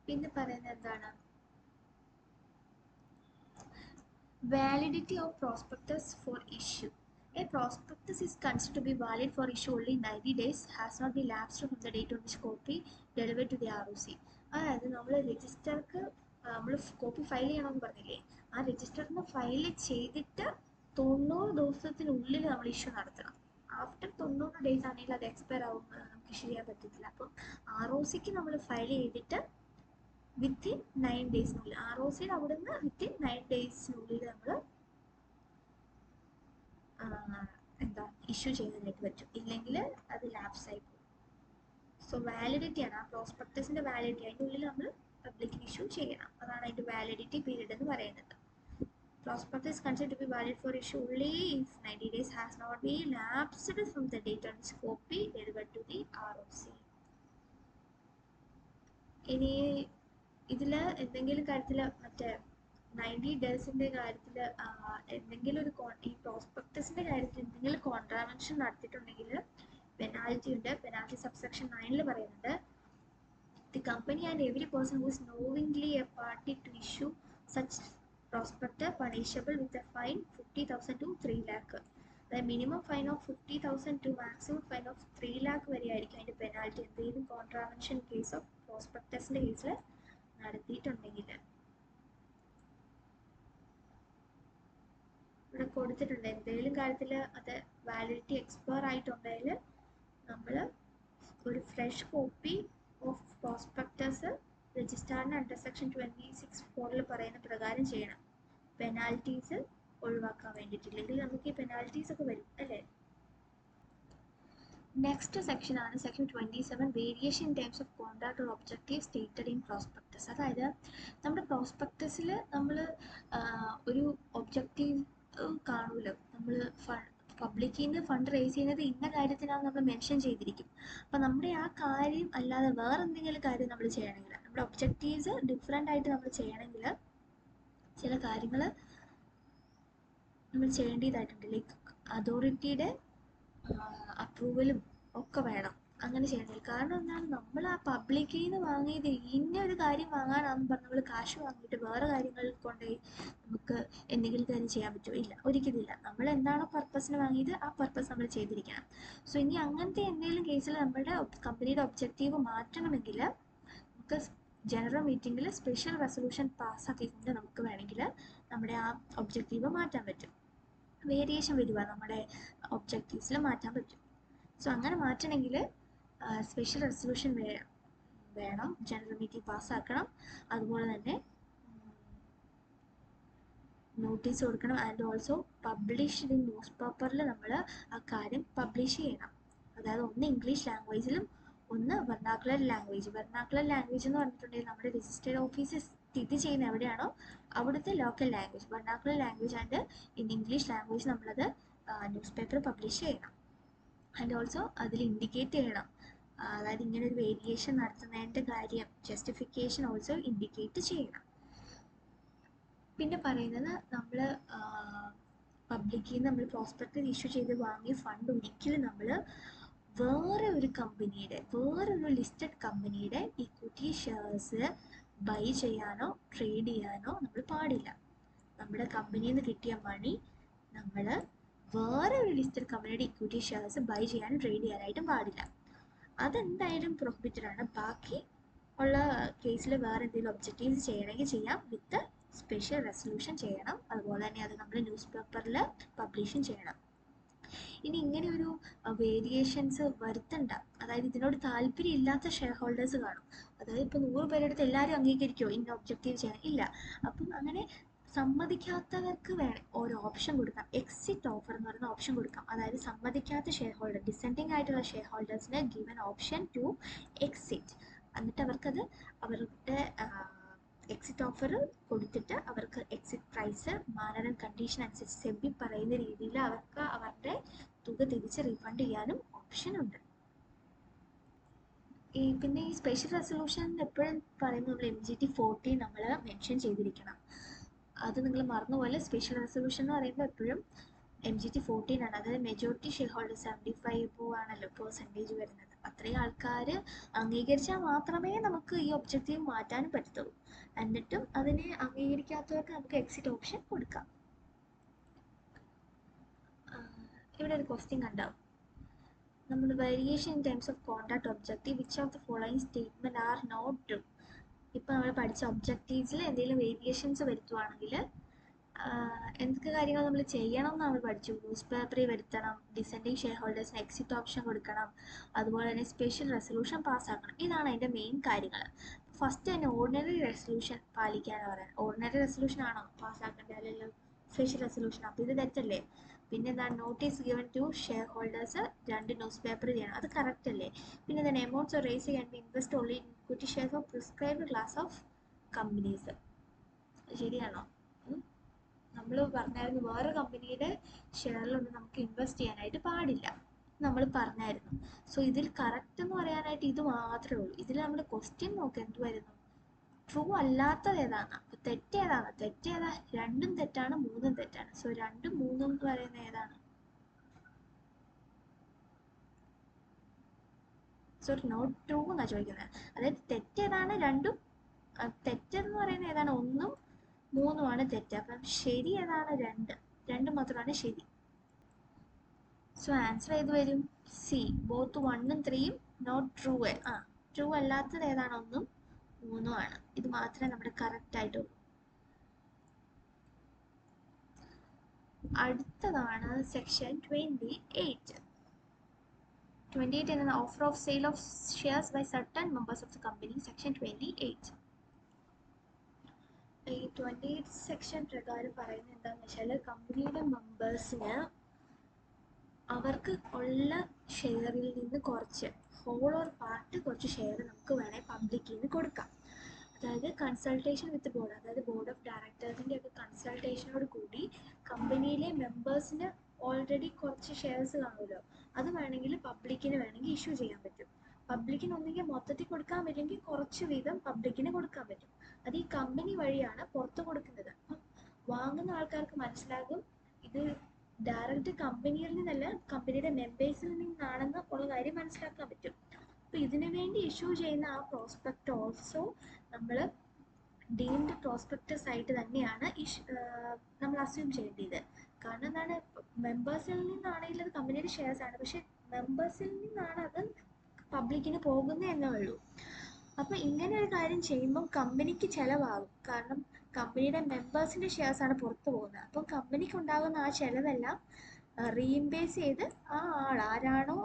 പിന്നെ പറയുന്നത് എന്താണ്, validity of prospectus four issue. A prospectus is considered to be valid for issue only 90 days, has not been lapsed from the date on which copy delivered to the ROC. അതായത് നമ്മൾ രജിസ്റ്റർക്ക് നമ്മൾ കോപ്പി ഫയൽ ചെയ്യണമെന്ന് പറഞ്ഞില്ലേ, ആ രജിസ്റ്ററിന് file ചെയ്തിട്ട് 90 ദിവസത്തിനുള്ളിൽ നമ്മൾ issue നടത്തണം. ആഫ്റ്റർ 90 ഡേയ്സ് ആണെങ്കിൽ അത് എക്സ്പയർ ആവും, നമുക്ക് ഇഷ്യൂ ചെയ്യാൻ പറ്റത്തില്ല. അപ്പം ROCക്ക് നമ്മൾ ഫയൽ ചെയ്തിട്ട് വിത്തിൻ 9 ഡേയ്സിനുള്ളിൽ, ROCയുടെ അവിടുന്ന് വിത്തിൻ 9 ഡേയ്സിനുള്ളിൽ നമ്മൾ ഇഷ്യൂ ചെയ്യാനായിട്ട് പറ്റും, ഇല്ലെങ്കിൽ അത് ലാപ്സ് ആയി പോകും. സോ വാലിഡിറ്റിയാണ് ആ പ്രോസ്പെക്ടസിൻ്റെ വാലിഡിറ്റി, അതിൻ്റെ ഉള്ളിൽ നമ്മൾ പബ്ലിക്കിന് ഇഷ്യൂ ചെയ്യണം. അതാണ് അതിൻ്റെ വാലിഡിറ്റി പീരീഡ് എന്ന് പറയുന്നത്. Prospectus is considered to be valid for issue only if 90 days has not been lapsed from the date on which copy delivered to the ROC. ഇനി ഇതിൽ എന്തെങ്കിലും കാര്യത്തിൽ മറ്റേ 90 ഡേയ്സിൻ്റെ കാര്യത്തിൽ എന്തെങ്കിലും ഒരു ഈ പ്രോസ്പെക്ടസിൻ്റെ കാര്യത്തിൽ എന്തെങ്കിലും കോൺട്രാവെൻഷൻ നടത്തിയിട്ടുണ്ടെങ്കിൽ പെനാൽറ്റി ഉണ്ട്. പെനാൽറ്റി സബ്സെക്ഷൻ 9 പറയുന്നുണ്ട്, the company and every person who is knowingly a party to issue such prospect punishable with a fine 50,000 to 3 lakh. അതായത് minimum fine of 50,000 to maximum fine of 3 lakh വരെ ആയിരിക്കും അതിൻ്റെ penalty, എന്തെങ്കിലും contravention case of പ്രോസ്പെക്ടസിൻ്റെ കേസിൽ നടത്തിയിട്ടുണ്ടെങ്കിൽ. ഇവിടെ കൊടുത്തിട്ടുണ്ട് എന്തെങ്കിലും കാര്യത്തിൽ അത് വാലിഡിറ്റി എക്സ്പയർ ആയിട്ടുണ്ടെങ്കിൽ നമ്മൾ ഒരു ഫ്രഷ് കോപ്പി ഓഫ് പ്രോസ്പെക്ടസ് രജിസ്ട്രാറിന് അണ്ടർ സെക്ഷൻ 26(4) പറയുന്ന പ്രകാരം ചെയ്യണം, പെനാൽറ്റീസ് ഒഴിവാക്കാൻ വേണ്ടിയിട്ടില്ലെങ്കിൽ നമുക്ക് ഈ പെനാൽറ്റീസ് ഒക്കെ വരും അല്ലേ. നെക്സ്റ്റ് സെക്ഷൻ ആണ് section 27, variation in terms of contract or objective stated in prospectus. അതായത് നമ്മുടെ പ്രോസ്പെക്ടസിൽ നമ്മൾ ഒരു ഒബ്ജക്റ്റീവ് കാണുമല്ലോ, നമ്മൾ പബ്ലിക്കിൽ നിന്ന് ഫണ്ട് റേസ് ചെയ്യുന്നത് ഇന്ന കാര്യത്തിനാണ് നമ്മൾ മെൻഷൻ ചെയ്തിരിക്കും. അപ്പം നമ്മുടെ ആ കാര്യം അല്ലാതെ വേറെ എന്തെങ്കിലും കാര്യം നമ്മൾ ചെയ്യണമെങ്കിൽ, നമ്മുടെ ഒബ്ജക്റ്റീവ്സ് ഡിഫറെൻ്റ് ആയിട്ട് നമ്മൾ ചെയ്യണമെങ്കിൽ ചില കാര്യങ്ങൾ നമ്മൾ ചെയ്യേണ്ടതായിട്ടുണ്ട്. ലൈക്ക് അതോറിറ്റിയുടെ അപ്രൂവലും ഒക്കെ വേണം അങ്ങനെ ചെയ്യണമെങ്കിൽ. കാരണം എന്താണ്, നമ്മൾ ആ പബ്ലിക്കിൽ നിന്ന് വാങ്ങിയത് ഇന്ന ഒരു കാര്യം വാങ്ങാനാണെന്ന് പറഞ്ഞ് നമ്മൾ കാശ് വാങ്ങിയിട്ട് വേറെ കാര്യങ്ങളിൽ കൊണ്ടുപോയി നമുക്ക് എന്തെങ്കിലും കാര്യം ചെയ്യാൻ പറ്റുമോ? ഇല്ല, ഒരിക്കലില്ല. നമ്മൾ എന്താണോ പർപ്പസിന് വാങ്ങിയത് ആ പർപ്പസ് നമ്മൾ ചെയ്തിരിക്കണം. സോ ഇനി അങ്ങനത്തെ എന്തെങ്കിലും കേസിൽ നമ്മുടെ കമ്പനിയുടെ ഒബ്ജക്റ്റീവ് മാറ്റണമെങ്കിൽ നമുക്ക് ജനറൽ മീറ്റിങ്ങിൽ സ്പെഷ്യൽ റെസൊല്യൂഷൻ പാസ്സാക്കിക്കൊണ്ട് നമുക്ക് വേണമെങ്കിൽ നമ്മുടെ ആ ഒബ്ജക്റ്റീവ് മാറ്റാൻ പറ്റും. വേരിയേഷൻ വരിക നമ്മുടെ ഒബ്ജക്റ്റീവ്സിൽ മാറ്റാൻ പറ്റും. സോ അങ്ങനെ മാറ്റണമെങ്കിൽ സ്പെഷ്യൽ റെസൊല്യൂഷൻ വേണം, ജനറൽ മീറ്റിംഗ് പാസ്സാക്കണം. അതുപോലെ തന്നെ നോട്ടീസ് കൊടുക്കണം. And also published in news പേപ്പറിൽ നമ്മൾ ആ കാര്യം പബ്ലിഷ് ചെയ്യണം. അതായത് ഒന്ന് ഇംഗ്ലീഷ് ലാംഗ്വേജിലും ഒന്ന് വെർണാക്കുലർ ലാംഗ്വേജ്. വെർണാക്കുലർ ലാംഗ്വേജ് എന്ന് പറഞ്ഞിട്ടുണ്ടെങ്കിൽ നമ്മുടെ രജിസ്റ്റേർഡ് ഓഫീസ് സ്ഥിതി ചെയ്യുന്ന എവിടെയാണോ അവിടുത്തെ local language. Vernacular language and in English language നമ്മളത് ന്യൂസ് പേപ്പർ പബ്ലിഷ് ചെയ്യണം. ആൻഡ് ഓൾസോ അതിൽ ഇൻഡിക്കേറ്റ് ചെയ്യണം, അതായത് ഇങ്ങനെ ഒരു വേരിയേഷൻ നടത്തുന്നതിൻ്റെ കാര്യം ജസ്റ്റിഫിക്കേഷൻ ഓൾസോ ഇൻഡിക്കേറ്റ് ചെയ്യണം. പിന്നെ പറയുന്നത് നമ്മൾ പബ്ലിക്കിൽ നിന്ന് നമ്മൾ പ്രോസ്പെക്ടസ് ഇഷ്യൂ ചെയ്ത് വാങ്ങിയ ഫണ്ട് ഒരിക്കലും നമ്മൾ വേറെ ഒരു കമ്പനിയുടെ, വേറൊരു ലിസ്റ്റഡ് കമ്പനിയുടെ ഇക്വിറ്റി ഷെയർസ് ബൈ ചെയ്യാനോ ട്രേഡ് ചെയ്യാനോ നമ്മൾ പാടില്ല. നമ്മുടെ കമ്പനിയിൽ നിന്ന് കിട്ടിയ മണി നമ്മൾ വേറെ ഒരു ലിസ്റ്റഡ് കമ്പനിയുടെ ഇക്വിറ്റി ഷെയർസ് ബൈ ചെയ്യാനും ട്രേഡ് ചെയ്യാനായിട്ടും പാടില്ല. അതെന്തായാലും പ്രൊഹിബിറ്റഡ് ആണ്. ബാക്കി ഉള്ള കേസിൽ വേറെ എന്തെങ്കിലും ഒബ്ജക്റ്റീവ്സ് ചെയ്യണമെങ്കിൽ ചെയ്യാം, വിത്ത് സ്പെഷ്യൽ റെസൊല്യൂഷൻ ചെയ്യണം. അതുപോലെ തന്നെ അത് നമ്മൾ ന്യൂസ് പേപ്പറിൽ പബ്ലിഷും ചെയ്യണം. ഇനി ഇങ്ങനെ ഒരു വേരിയേഷൻസ് വരുത്തണ്ട, അതായത് ഇതിനോട് താല്പര്യം ഇല്ലാത്ത ഷെയർ ഹോൾഡേഴ്സ് കാണും. അതായത് ഇപ്പോൾ 100 പേരെടുത്ത് എല്ലാവരും അംഗീകരിക്കുമോ ഇന്ന ഒബ്ജക്റ്റീവ് ചെയ്യാൻ? ഇല്ല. അപ്പം അങ്ങനെ സമ്മതിക്കാത്തവർക്ക് ഒരു ഓപ്ഷൻ കൊടുക്കാം. എക്സിറ്റ് ഓഫർ എന്ന് പറയുന്ന ഓപ്ഷൻ കൊടുക്കാം. അതായത് സമ്മതിക്കാത്ത ഷെയർ ഹോൾഡർ, ഡിസെൻഡിങ് ആയിട്ടുള്ള ഷെയർ ഹോൾഡേഴ്സിന് ഗിവൻ ഓപ്ഷൻ ടു എക്സിറ്റ്. എന്നിട്ട് അവർക്കത് അവരുടെ എക്സിറ്റ് ഓഫർ കൊടുത്തിട്ട് അവർക്ക് exit price manner and condition അനുസരിച്ച് സെബി പറയുന്ന രീതിയിൽ അവർക്ക് അവരുടെ തുക തിരിച്ച് റീഫണ്ട് ചെയ്യാനും ഓപ്ഷൻ ഉണ്ട്. പിന്നെ ഈ സ്പെഷ്യൽ റെസൊല്യൂഷൻ എപ്പോഴും പറയുന്നത് നമ്മൾ MGT-40 നമ്മൾ മെൻഷൻ ചെയ്തിരിക്കണം. അത് നിങ്ങൾ മറന്നുപോലെ. സ്പെഷ്യൽ റെസൊല്യൂഷൻ എന്ന് പറയുമ്പോൾ എപ്പോഴും MGT-14 ആണ്. അതായത് മെജോറിറ്റി ഷെയർ ഹോൾഡർ 75 ആണല്ലോ പെർസെൻറ്റേജ് വരുന്നത്. അത്രയും ആൾക്കാർ അംഗീകരിച്ചാൽ മാത്രമേ നമുക്ക് ഈ ഒബ്ജക്റ്റീവ് മാറ്റാനും പറ്റത്തുള്ളൂ. എന്നിട്ടും അതിനെ അംഗീകരിക്കാത്തവർക്ക് നമുക്ക് എക്സിറ്റ് ഓപ്ഷൻ കൊടുക്കാം. ഇവിടെ ഒരു ക്വസ്റ്റ്യൻ കണ്ടാവും, നമ്മൾ variation in terms of contract objective which of the following statement are not true. ഇപ്പം നമ്മൾ പഠിച്ച ഒബ്ജക്റ്റീവ്സിൽ എന്തെങ്കിലും വേരിയേഷൻസ് വരുത്തുവാണെങ്കിൽ എന്തൊക്കെ കാര്യങ്ങൾ നമ്മൾ ചെയ്യണം എന്ന് നമ്മൾ പഠിച്ചു. ന്യൂസ് പേപ്പറിൽ വരുത്തണം, ഡിസെൻഡിങ് ഷെയർ ഹോൾഡേഴ്സിന് എക്സിറ്റ് ഓപ്ഷൻ കൊടുക്കണം, അതുപോലെ തന്നെ സ്പെഷ്യൽ റെസൊല്യൂഷൻ പാസ്സാക്കണം. ഇതാണ് അതിൻ്റെ മെയിൻ കാര്യങ്ങൾ. ഫസ്റ്റ് തന്നെ ഓർഡിനറി റെസൊല്യൂഷൻ പാലിക്കാനാണ് പറയുന്നത്. ഓർഡിനറി റെസൊല്യൂഷൻ ആണോ പാസ്സാക്കേണ്ടത്? അല്ലല്ലോ, സ്പെഷ്യൽ റെസൊല്യൂഷൻ. അപ്പോൾ ഇത് തെറ്റല്ലേ? പിന്നെ എന്താണ്, notice given to shareholders 2 newspaper ചെയ്യണം. അത് കറക്റ്റ് അല്ലേ? പിന്നെ എന്താണ്, amounts raise can be invest only in equity shares of prescribed class of companies. ശരിയാണോ? നമ്മൾ പറഞ്ഞായിരുന്നു വേറെ കമ്പനിയുടെ ഷെയറിലൊന്നും നമുക്ക് ഇൻവെസ്റ്റ് ചെയ്യാനായിട്ട് പാടില്ല, നമ്മൾ പറഞ്ഞായിരുന്നു. സോ ഇതിൽ കറക്റ്റ് എന്ന് പറയാനായിട്ട് ഇത് മാത്രമേ ഉള്ളൂ. ഇതിൽ നമ്മൾ ക്വസ്റ്റ്യൻ നോക്കുക എന്ത് വരുന്നു, ട്രൂ അല്ലാത്തത് ഏതാണ്, അപ്പോൾ തെറ്റേതാണ്? തെറ്റേതാ? 2ഉം തെറ്റാണ്, 3ഉം തെറ്റാണ്. സോ 2ഉം 3ഉം എന്ന് പറയുന്നത് ഏതാണ്? സോറി, നോട്ട് ട്രൂ എന്നാണ് ചോദിക്കുന്നത്. അതായത് തെറ്റേതാണ്? 2ഉം. തെറ്റെന്ന് പറയുന്നത് ഏതാണ്? 1ഉം 3ഉമാണ് തെറ്റ്. അപ്പം ശരി ഏതാണ്? 2 മാത്രമാണ് ശരി. സോ ആൻസർ ഏത് വരും? സി, ബോത്ത് 1ഉം 3ഉം നോട്ട് ട്രൂ. ട്രൂ അല്ലാത്തത് ഏതാണ്? 1ഉം 3ഉം ആണ്. ഇത് മാത്രമേ നമ്മുടെ കറക്റ്റ് ആയിട്ടുള്ളൂ. അടുത്തതാണ് സെക്ഷൻ 28. 28 എന്ന offer of sale of shares by certain members of the company. Section 28. ഈ 28 സെക്ഷൻ പ്രകാരം പറയുന്നത് എന്താണെന്ന് വെച്ചാൽ, കമ്പനിയുടെ മെമ്പേഴ്സിന് അവർക്ക് ഉള്ള ഷെയറിൽ നിന്ന് കുറച്ച്, ഹോൾ ഓർ പാർട്ട് കുറച്ച് ഷെയർ നമുക്ക് വേണേൽ പബ്ലിക്കിൽ നിന്ന് കൊടുക്കാം. അതായത് കൺസൾട്ടേഷൻ വിത്ത് ബോർഡ്, അതായത് ബോർഡ് ഓഫ് ഡയറക്ടേഴ്സിൻ്റെ ഒക്കെ കൺസൾട്ടേഷനോട് കൂടി കമ്പനിയിലെ മെമ്പേഴ്സിന് ഓൾറെഡി കുറച്ച് ഷെയർസ് കാണുമല്ലോ, അത് വേണമെങ്കിൽ പബ്ലിക്കിന് വേണമെങ്കിൽ ഇഷ്യൂ ചെയ്യാൻ പറ്റും. പബ്ലിക്കിന് ഒന്നുകിൽ മൊത്തത്തിൽ കൊടുക്കാൻ പറ്റുമെങ്കിൽ കുറച്ച് വീതം പബ്ലിക്കിന് കൊടുക്കാൻ പറ്റും. അത് ഈ കമ്പനി വഴിയാണ് പുറത്ത് കൊടുക്കുന്നത്. അപ്പം വാങ്ങുന്ന ആൾക്കാർക്ക് മനസ്സിലാകും ഇത് ഡയറക്റ്റ് കമ്പനിയിൽ നിന്നല്ല, കമ്പനിയുടെ മെമ്പേഴ്സിൽ നിന്നാണെന്ന് ഉള്ള കാര്യം മനസ്സിലാക്കാൻ പറ്റും. അപ്പോൾ ഇതിനു വേണ്ടി ഇഷ്യൂ ചെയ്യുന്ന ആ പ്രോസ്പെക്റ്റ് ഓൾസോ നമ്മൾ ഡീംഡ് പ്രോസ്പെക്ടസ് ആയിട്ട് തന്നെയാണ് നമ്മൾ അസ്യൂം ചെയ്യേണ്ടത്. കാരണം എന്താണ്, മെമ്പേഴ്സിൽ നിന്നാണെങ്കിൽ അത് കമ്പനിയുടെ ഷെയർസ് ആണ്, പക്ഷെ മെമ്പേഴ്സിൽ നിന്നാണ് അത് പബ്ലിക്കിന് പോകുന്നത് എന്നേ ഉള്ളൂ. അപ്പോൾ ഇങ്ങനെ ഒരു കാര്യം ചെയ്യുമ്പം കമ്പനിക്ക് ചിലവാകും. കാരണം കമ്പനിയുടെ മെമ്പേഴ്സിൻ്റെ ഷെയർസാണ് പുറത്ത് പോകുന്നത്. അപ്പം കമ്പനിക്ക് ഉണ്ടാകുന്ന ആ ചിലവെല്ലാം റീഇംബേഴ്സ് ചെയ്ത് ആ ആൾ ആരാണോ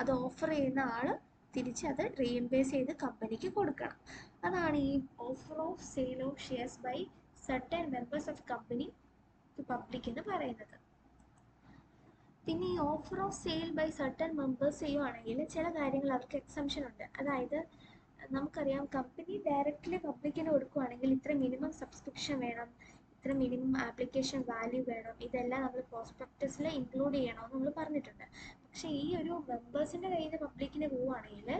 അത് ഓഫർ ചെയ്യുന്ന ആൾ തിരിച്ച് അത് റീഇംബേഴ്സ് ചെയ്ത് കമ്പനിക്ക് കൊടുക്കണം. അതാണ് ഈ offer of sale of shares by certain members of company to public എന്ന് പറയുന്നത്. പിന്നെ ഈ offer of sale by certain members ചെയ്യുവാണെങ്കിൽ ചില കാര്യങ്ങൾ അവർക്ക് എക്സംഷൻ ഉണ്ട്. അതായത് നമുക്കറിയാം, കമ്പനി ഡയറക്റ്റ്ലി പബ്ലിക്കിന് കൊടുക്കുകയാണെങ്കിൽ ഇത്ര മിനിമം സബ്സ്ക്രിപ്ഷൻ വേണം, ഇത്ര മിനിമം ആപ്ലിക്കേഷൻ വാല്യൂ വേണം, ഇതെല്ലാം നമ്മൾ പ്രോസ്പെക്ടസിൽ ഇൻക്ലൂഡ് ചെയ്യണമെന്ന് നമ്മൾ പറഞ്ഞിട്ടുണ്ട്. പക്ഷേ ഈ ഒരു മെമ്പേഴ്സിൻ്റെ കയ്യിൽ നിന്ന് പബ്ലിക്കിന് പോവുകയാണെങ്കിൽ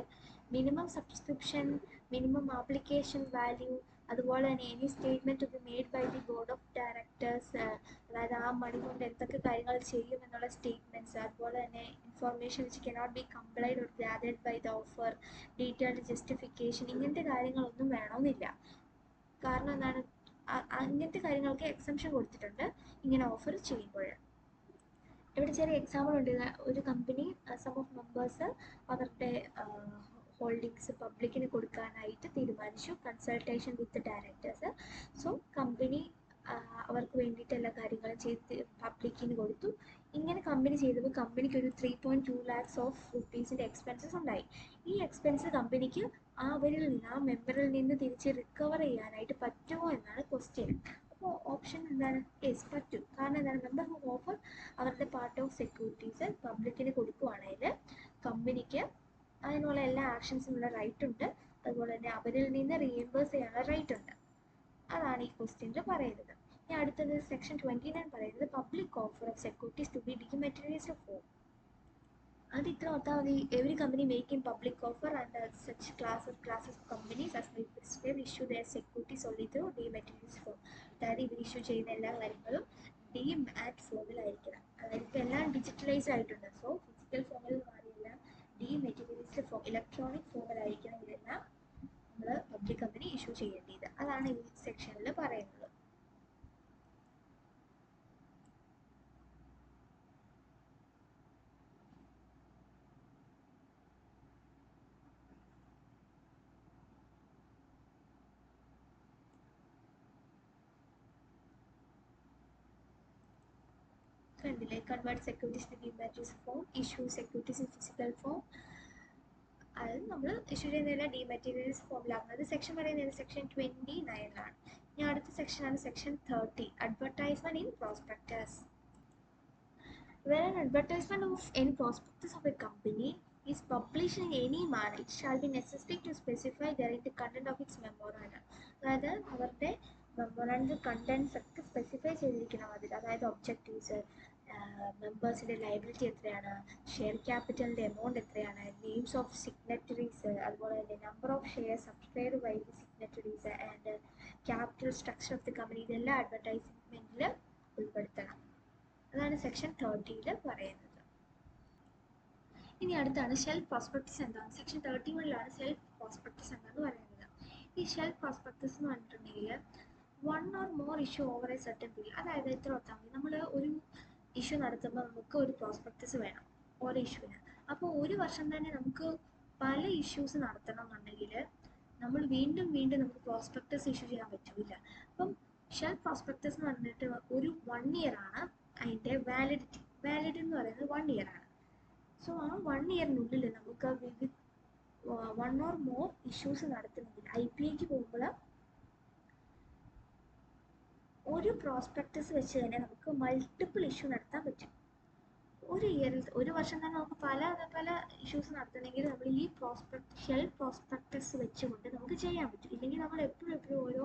minimum subscription, minimum application value, അതുപോലെ തന്നെ any statement to be made by the board of directors, അതായത് ആ മണി കൊണ്ട് എന്തൊക്കെ കാര്യങ്ങൾ ചെയ്യും എന്നുള്ള സ്റ്റേറ്റ്മെൻറ്റ്സ്, അതുപോലെ തന്നെ information which cannot be complied or gathered by the offer, detailed justification, ഇങ്ങനത്തെ കാര്യങ്ങളൊന്നും വേണമെന്നില്ല. കാരണം എന്താണ്, അങ്ങനത്തെ കാര്യങ്ങൾക്ക് എക്സംഷൻ കൊടുത്തിട്ടുണ്ട് ഇങ്ങനെ ഓഫർ ചെയ്യുമ്പോൾ. ഇവിടെ ചെറിയ എക്സാമ്പിൾ ഉണ്ട്. ഒരു കമ്പനി സം ഓഫ് മെമ്പേഴ്സ് അവരുടെ ഹോൾഡിങ്സ് പബ്ലിക്കിന് കൊടുക്കാനായിട്ട് തീരുമാനിച്ചു, consultation with directors. So company അവർക്ക് വേണ്ടിയിട്ട് എല്ലാ കാര്യങ്ങളും ചെയ്ത് പബ്ലിക്കിന് കൊടുത്തു. ഇങ്ങനെ കമ്പനി ചെയ്തപ്പോൾ കമ്പനിക്ക് ഒരു 3.2 lakhs ഓഫ് റുപ്പീസിൻ്റെ എക്സ്പെൻസസ് ഉണ്ടായി. ഈ എക്സ്പെൻസ് കമ്പനിക്ക് അവരിൽ നിന്ന്, ആ മെമ്പറിൽ നിന്ന് തിരിച്ച് റിക്കവർ ചെയ്യാനായിട്ട് പറ്റുമോ എന്നാണ് ക്വസ്റ്റ്യൻ. അപ്പോൾ ഓപ്ഷൻ എന്താണ്? യെസ്, പറ്റും. കാരണം എന്താണ്, മെമ്പർ ഹു ഓഫർ അവരുടെ പാർട്ട് ഓഫ് സെക്യൂരിറ്റീസ് പബ്ലിക്കിന് കൊടുക്കുകയാണെങ്കിൽ കമ്പനിക്ക് അതിനുള്ള എല്ലാ ആക്ഷൻസിനുള്ള റൈറ്റ് ഉണ്ട്. അതുപോലെ തന്നെ അവരിൽ നിന്ന് റീഇംബേഴ്സ് ചെയ്യാനുള്ള റൈറ്റ് ഉണ്ട്. അതാണ് ഈ ക്വസ്റ്റ്യനിൽ പറയുന്നത്. ഇനി അടുത്തത് സെക്ഷൻ 29 പറയുന്നത് public offer of securities to be dematerialised form. അത് ഇത്ര ഓർത്താൽ മതി. Every company making public offer and such classes of companies as prescribe issue their securities only through dematerialised form. അതായത് ഇവർ ഇഷ്യൂ ചെയ്യുന്ന എല്ലാ കാര്യങ്ങളും ഡിമാറ്റ് ഫോമിലായിരിക്കണം. അതായത് ഇപ്പോൾ എല്ലാം ഡിജിറ്റലൈസ് ആയിട്ടുണ്ട്. സോ ഫിസിക്കൽ ഫോമിൽ മാറിയെല്ലാം ഡിമാറ്റീരിയലൈസ്ഡ് ഫോം, ഇലക്ട്രോണിക് ഫോമിലായിരിക്കണം ഇതെല്ലാം നമ്മൾ പബ്ലിക് കമ്പനി ഇഷ്യൂ ചെയ്യേണ്ടത്. അതാണ് ഈ സെക്ഷനിൽ പറയുന്നത്. കണ്ടില്ലേ, convert securities to dematerialised form, issue securities in physical form. അത് നമ്മൾ ഇഷ്യൂ ചെയ്യുന്നതെല്ലാം ഡിമാറ്റീരിയലൈസ്ഡ് ഫോമിലാകുന്നത്. അത് സെക്ഷൻ പറയുന്നത് സെക്ഷൻ 29 ഇനി അടുത്ത സെക്ഷനാണ് section 30, advertisement in prospectus. When an advertisement of any prospectus of a company is published in any manner, it shall be necessary to specify therein the content of its memorandum. അതായത് അവരുടെ memorandum contents ഒക്കെ specify ചെയ്തിരിക്കണം അതിൽ. അതായത് objectives, മെമ്പേഴ്സിൻ്റെ liability എത്രയാണ്, share ക്യാപിറ്റലിൻ്റെ amount എത്രയാണ്, നെയിംസ് ഓഫ് സിഗ്നറ്ററീസ്, അതുപോലെ തന്നെ number of share subscribe by the signatories and capital structure of the company, ഇതെല്ലാം അഡ്വർടൈസ്മെൻറ്റിൽ ഉൾപ്പെടുത്തണം. അതാണ് സെക്ഷൻ 30 പറയുന്നത്. ഇനി അടുത്താണ് ഷെൽഫ് പ്രോസ്പെക്ടസ് എന്താണ്. സെക്ഷൻ 31 സെൽഫ് പ്രോസ്പെക്ടസ് എന്താണെന്ന് പറയുന്നത്. ഈ ഷെൽഫ് പ്രോസ്പെക്ടസ് എന്ന് പറഞ്ഞിട്ടുണ്ടെങ്കിൽ one or more issue over a certain period. അതായത് എത്ര ഓർത്താൽ മതി, നമ്മൾ ഒരു ഇഷ്യൂ നടത്തുമ്പോൾ നമുക്ക് ഒരു പ്രോസ്പെക്ടസ് വേണം ഓരോ ഇഷ്യൂവിന്. അപ്പോൾ ഒരു വർഷം തന്നെ നമുക്ക് പല ഇഷ്യൂസ് നടത്തണം എന്നുണ്ടെങ്കിൽ നമ്മൾ വീണ്ടും നമുക്ക് പ്രോസ്പെക്ടസ് ഇഷ്യൂ ചെയ്യാൻ പറ്റില്ല. അപ്പം ഷെൽഫ് പ്രോസ്പെക്ടസ് എന്ന് പറഞ്ഞിട്ട് ഒരു 1 year ആണ് അതിൻ്റെ വാലിഡിറ്റി എന്ന് പറയുന്നത് 1 year ആണ്. സോ ആ 1 yearനുള്ളിൽ നമുക്ക് വൺ ഓർ മോർ ഇഷ്യൂസ് നടത്തണമെങ്കിൽ IPAക്ക് പോകുമ്പോൾ ഒരു പ്രോസ്പെക്ടസ് വെച്ച് തന്നെ നമുക്ക് മൾട്ടിപ്പിൾ ഇഷ്യൂ നടത്താൻ പറ്റും. ഒരു ഇയറിൽ ഒരു വർഷം തന്നെ നമുക്ക് പല പല ഇഷ്യൂസ് നടത്തണമെങ്കിൽ നമ്മൾ ഈ ഷെൽഫ് പ്രോസ്പെക്ടസ് വെച്ചുകൊണ്ട് നമുക്ക് ചെയ്യാൻ പറ്റും. ഇല്ലെങ്കിൽ നമ്മൾ എപ്പോഴും ഓരോ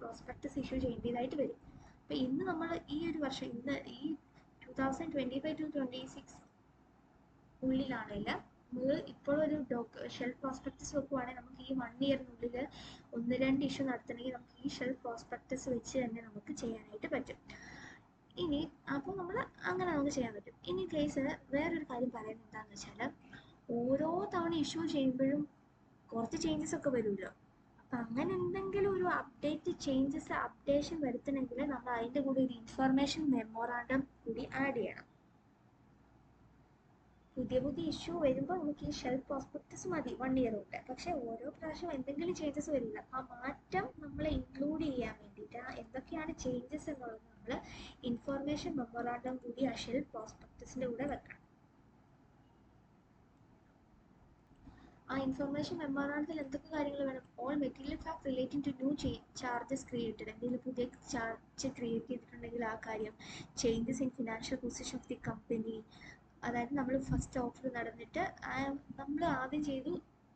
പ്രോസ്പെക്ടസ് ഇഷ്യൂ ചെയ്യേണ്ടതായിട്ട് വരും. അപ്പോൾ ഇന്ന് നമ്മൾ ഈ ഒരു വർഷം ഇന്ന് ഈ 2025 to 26 ഉള്ളിലാണെങ്കിൽ നമ്മൾ ഇപ്പോൾ ഒരു ഷെൽഫ് പ്രോസ്പെക്ടസ് വെക്കുവാണെങ്കിൽ നമുക്ക് ഈ 1 ഇയറിനുള്ളിൽ 1-2 ഇഷ്യൂ നടത്തണമെങ്കിൽ നമുക്ക് ഈ ഷെൽഫ് പ്രോസ്പെക്ടസ് വെച്ച് തന്നെ നമുക്ക് ചെയ്യാനായിട്ട് പറ്റും. ഇനി അപ്പോൾ നമ്മൾ അങ്ങനെ നമുക്ക് ചെയ്യാൻ പറ്റും. ഇനി കേസ് വേറൊരു കാര്യം പറയുന്നത് എന്താണെന്ന് വെച്ചാൽ, ഓരോ തവണ ഇഷ്യൂ ചെയ്യുമ്പോഴും കുറച്ച് ചേഞ്ചസ് ഒക്കെ വരുമല്ലോ. അപ്പം അങ്ങനെ എന്തെങ്കിലും ഒരു അപ്ഡേഷൻ വരുത്തണമെങ്കിൽ നമ്മൾ അതിൻ്റെ കൂടെ ഒരു ഇൻഫർമേഷൻ മെമ്മോറാണ്ടം കൂടി ആഡ് ചെയ്യണം. പുതിയ ഇഷ്യൂ വരുമ്പോൾ നമുക്ക് ഈ ഷെൽഫ് പ്രോസ്പെക്ടസ് മതി 1 ഇയർ കൊണ്ട്. പക്ഷേ ഓരോ പ്രാവശ്യം എന്തെങ്കിലും ചേഞ്ചസ് വരില്ല. അപ്പം ആ മാറ്റം നമ്മൾ ഇൻക്ലൂഡ് ചെയ്യാൻ വേണ്ടിയിട്ട് എന്തൊക്കെയാണ് ചേഞ്ചസ് എന്നുള്ളത് നമ്മൾ ഇൻഫർമേഷൻ മെമ്മോറാണ്ടം കൂടി ആ ഷെൽഫ് പ്രോസ്പെക്ടസിൻ്റെ കൂടെ വെക്കണം. ആ ഇൻഫർമേഷൻ മെമ്മോറാണ്ടത്തിൽ എന്തൊക്കെ കാര്യങ്ങൾ വേണം? All material fact relating to new charges created, എന്തെങ്കിലും പുതിയ ചാർജ് ക്രിയേറ്റ് ചെയ്തിട്ടുണ്ടെങ്കിൽ ആ കാര്യം, changes in financial position of the company, അതായത് നമ്മൾ ഫസ്റ്റ് ഓഫർ നടന്നിട്ട് നമ്മൾ ആദ്യം ചെയ്തു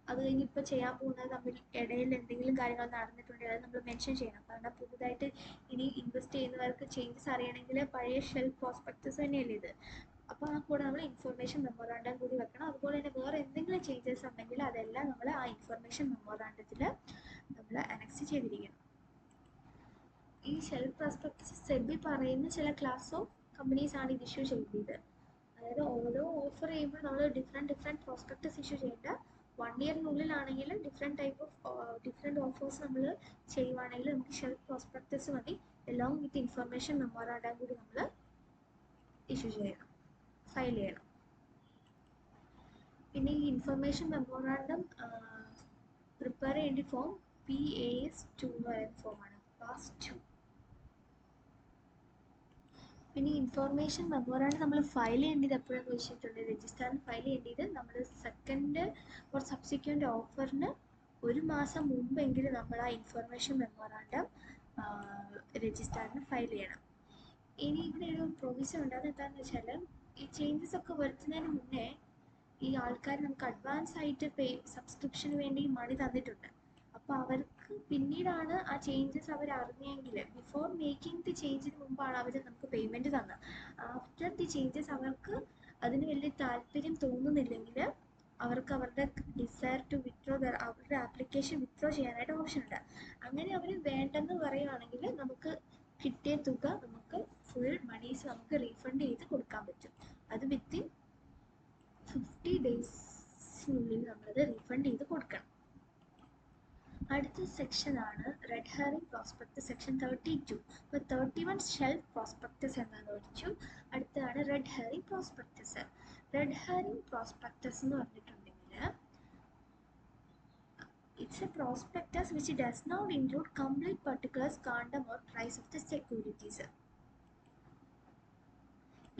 അത് കഴിഞ്ഞ് ഇപ്പോൾ ചെയ്യാൻ പോകുന്നത് തമ്മിൽ ഇടയിൽ എന്തെങ്കിലും കാര്യങ്ങൾ നടന്നിട്ടുണ്ടെങ്കിൽ അത് നമ്മൾ മെൻഷൻ ചെയ്യണം. കാരണം പുതുതായിട്ട് ഇനി ഇൻവെസ്റ്റ് ചെയ്യുന്നവർക്ക് ചേഞ്ചസ് അറിയണമെങ്കിൽ പഴയ ഷെൽഫ് പ്രോസ്പെക്ടസ് തന്നെയല്ലേ ഇത്. അപ്പോൾ ആ കൂടെ നമ്മൾ ഇൻഫർമേഷൻ മെമ്മോറാണ്ടം കൂടി വെക്കണം. അതുപോലെ തന്നെ വേറെ എന്തെങ്കിലും ചേഞ്ചസ് ഉണ്ടെങ്കിൽ അതെല്ലാം നമ്മൾ ആ ഇൻഫർമേഷൻ മെമ്മോറാണ്ടത്തിൽ നമ്മൾ അനക്സ് ചെയ്തിരിക്കണം. ഈ ഷെൽഫ് പ്രോസ്പെക്ടസ് സെബി പറയുന്ന ചില ക്ലാസ് ഓഫ് കമ്പനീസ് ആണ് ഇത് ഇഷ്യൂ ചെയ്യുന്നത്. അതായത് ഓരോ ഓഫർ ചെയ്യുമ്പോൾ നമ്മൾ ഡിഫറെൻറ്റ് പ്രോസ്പെക്ടസ് ഇഷ്യൂ ചെയ്യേണ്ട. 1 ഇയറിനുള്ളിലാണെങ്കിൽ ഡിഫറെൻറ്റ് ഓഫേഴ്സ് നമ്മൾ ചെയ്യുവാണെങ്കിൽ നമുക്ക് ഷെൽഫ് പ്രോസ്പെക്ടസ് മതി. എലോങ് വിത്ത് ഇൻഫർമേഷൻ മെമ്മോറാണ്ടം കൂടി നമ്മൾ ഇഷ്യൂ ചെയ്യണം, ഫയൽ ചെയ്യണം. പിന്നെ ഈ ഇൻഫർമേഷൻ മെമ്മോറാണ്ടം പ്രിപ്പയർ ചെയ്യേണ്ട ഫോം PAS2 എന്ന് പറയുന്ന ഫോമാണ്, PAS 2. പിന്നെ ഇൻഫർമേഷൻ മെമ്മോറാണ്ടം നമ്മൾ ഫയൽ ചെയ്യേണ്ടത് എപ്പോഴെന്ന് വെച്ചിട്ടുണ്ട്, രജിസ്റ്ററിന് ഫയൽ ചെയ്യേണ്ടത് നമ്മൾ സെക്കൻഡ് ഓർ സബ്സിക്വൻറ്റ് ഓഫറിന് 1 മാസം മുമ്പെങ്കിലും നമ്മൾ ആ ഇൻഫർമേഷൻ മെമ്മോറാണ്ടം രജിസ്റ്ററിന് ഫയൽ ചെയ്യണം. ഇനി ഇവിടെ ഒരു പ്രൊവിഷൻ ഉണ്ട്. അത് എന്താണെന്ന് വെച്ചാൽ, ഈ ചേഞ്ചസ് ഒക്കെ വരുത്തുന്നതിന് മുന്നേ ഈ ആൾക്കാർ നമുക്ക് അഡ്വാൻസ് ആയിട്ട് സബ്സ്ക്രിപ്ഷന് വേണ്ടി മണി തന്നിട്ടുണ്ട്. അപ്പോൾ അവർക്ക് പിന്നീടാണ് ആ ചേഞ്ചസ് അവർ അറിഞ്ഞെങ്കിൽ, ബിഫോർ മേക്കിംഗ് ദി ചേഞ്ചിന് മുമ്പാണ് അവർ നമുക്ക് പേയ്മെൻറ്റ് തന്നത്. ആഫ്റ്റർ ദി ചേഞ്ചസ് അവർക്ക് അതിന് വലിയ താല്പര്യം തോന്നുന്നില്ലെങ്കിൽ അവർക്ക് അവരുടെ ഡിസയർ ടു വിത്ഡ്രോ അവരുടെ ആപ്ലിക്കേഷൻ വിത്ഡ്രോ ചെയ്യാനായിട്ട് ഓപ്ഷൻ ഉണ്ട്. അങ്ങനെ അവർ വേണ്ടെന്ന് പറയുകയാണെങ്കിൽ നമുക്ക് കിട്ടിയ തുക നമുക്ക് ഫുൾ മണീസ് നമുക്ക് റീഫണ്ട് ചെയ്ത് കൊടുക്കാൻ പറ്റും. അത് വിത്തിൻ 50 ഡേയ്സിനുള്ളിൽ നമ്മളത് റീഫണ്ട് ചെയ്ത് കൊടുക്കണം. അടുത്ത സെക്ഷനാണ് റെഡ് ഹെറിംഗ് പ്രോസ്പെക്ടസ്, സെക്ഷൻ 32. അപ്പോൾ 31 ഷെൽഫ് പ്രോസ്പെക്ടസ് എന്നാണ് പഠിച്ചു. അടുത്തതാണ് red herring prospectus. Red herring prospectus എന്ന് പറഞ്ഞിട്ടുണ്ടെങ്കിൽ it's a prospectus which does not include complete particulars, quantum or price of the securities.